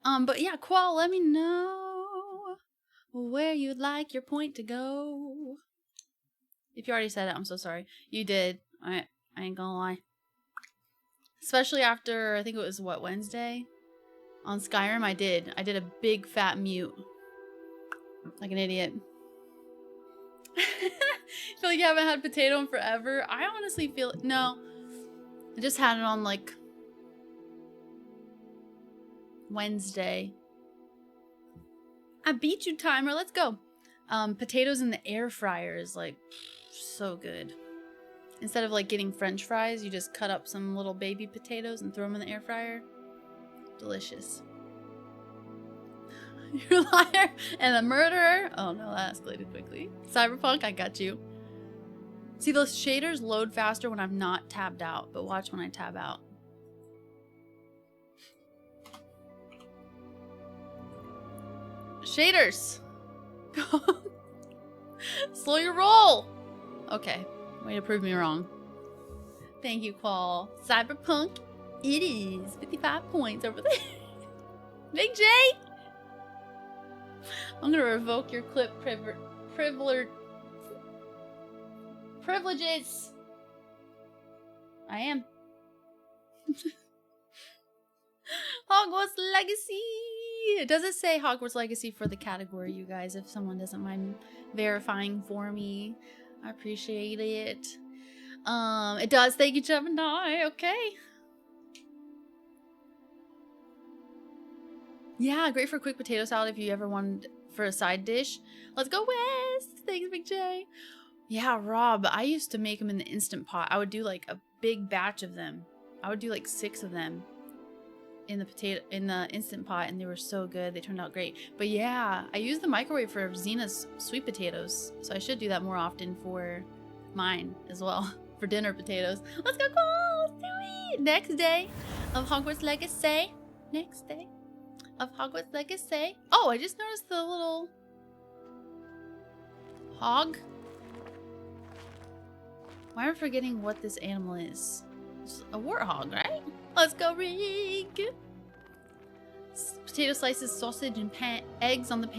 But yeah, Qual, let me know where you'd like your point to go. If you already said it, I'm so sorry. You did. I ain't gonna lie. Especially after, I think it was, what, Wednesday? On Skyrim, I did a big fat mute. Like an idiot. Feel like you haven't had potato in forever? I honestly feel, no. I just had it on like Wednesday. I beat you, timer. Let's go. Potatoes in the air fryer is like so good. Instead of like getting French fries, you just cut up some little baby potatoes and throw them in the air fryer. Delicious. You're a liar and a murderer. Oh no, that escalated quickly. Cyberpunk, I got you. See, those shaders load faster when I'm not tabbed out, but watch when I tab out. Shaders! Slow your roll! Okay, way to prove me wrong. Thank you, Qual. Cyberpunk, it is 55 points over there. Big J! I'm gonna revoke your clip privileges. I am. Hogwarts Legacy. Does it say Hogwarts Legacy for the category, you guys? If someone doesn't mind verifying for me, I appreciate it. It does. Thank you, Gemini. Okay. Yeah, great for quick potato salad if you ever wanted for a side dish. Let's go West. Thanks, Big J. Yeah, Rob, I used to make them in the Instant Pot. I would do like a big batch of them. I would do like 6 of them in the Instant Pot, and they were so good. They turned out great. But yeah, I use the microwave for Zena's sweet potatoes, so I should do that more often for mine as well. For dinner potatoes. Let's go, cool. Let's do it. Next day of Hogwarts Legacy. Next day of Hogwarts Legacy. Oh, I just noticed the little hog. Why am I forgetting what this animal is? It's a warthog, right? Let's go, Rig. Potato slices, sausage, and eggs on the pan.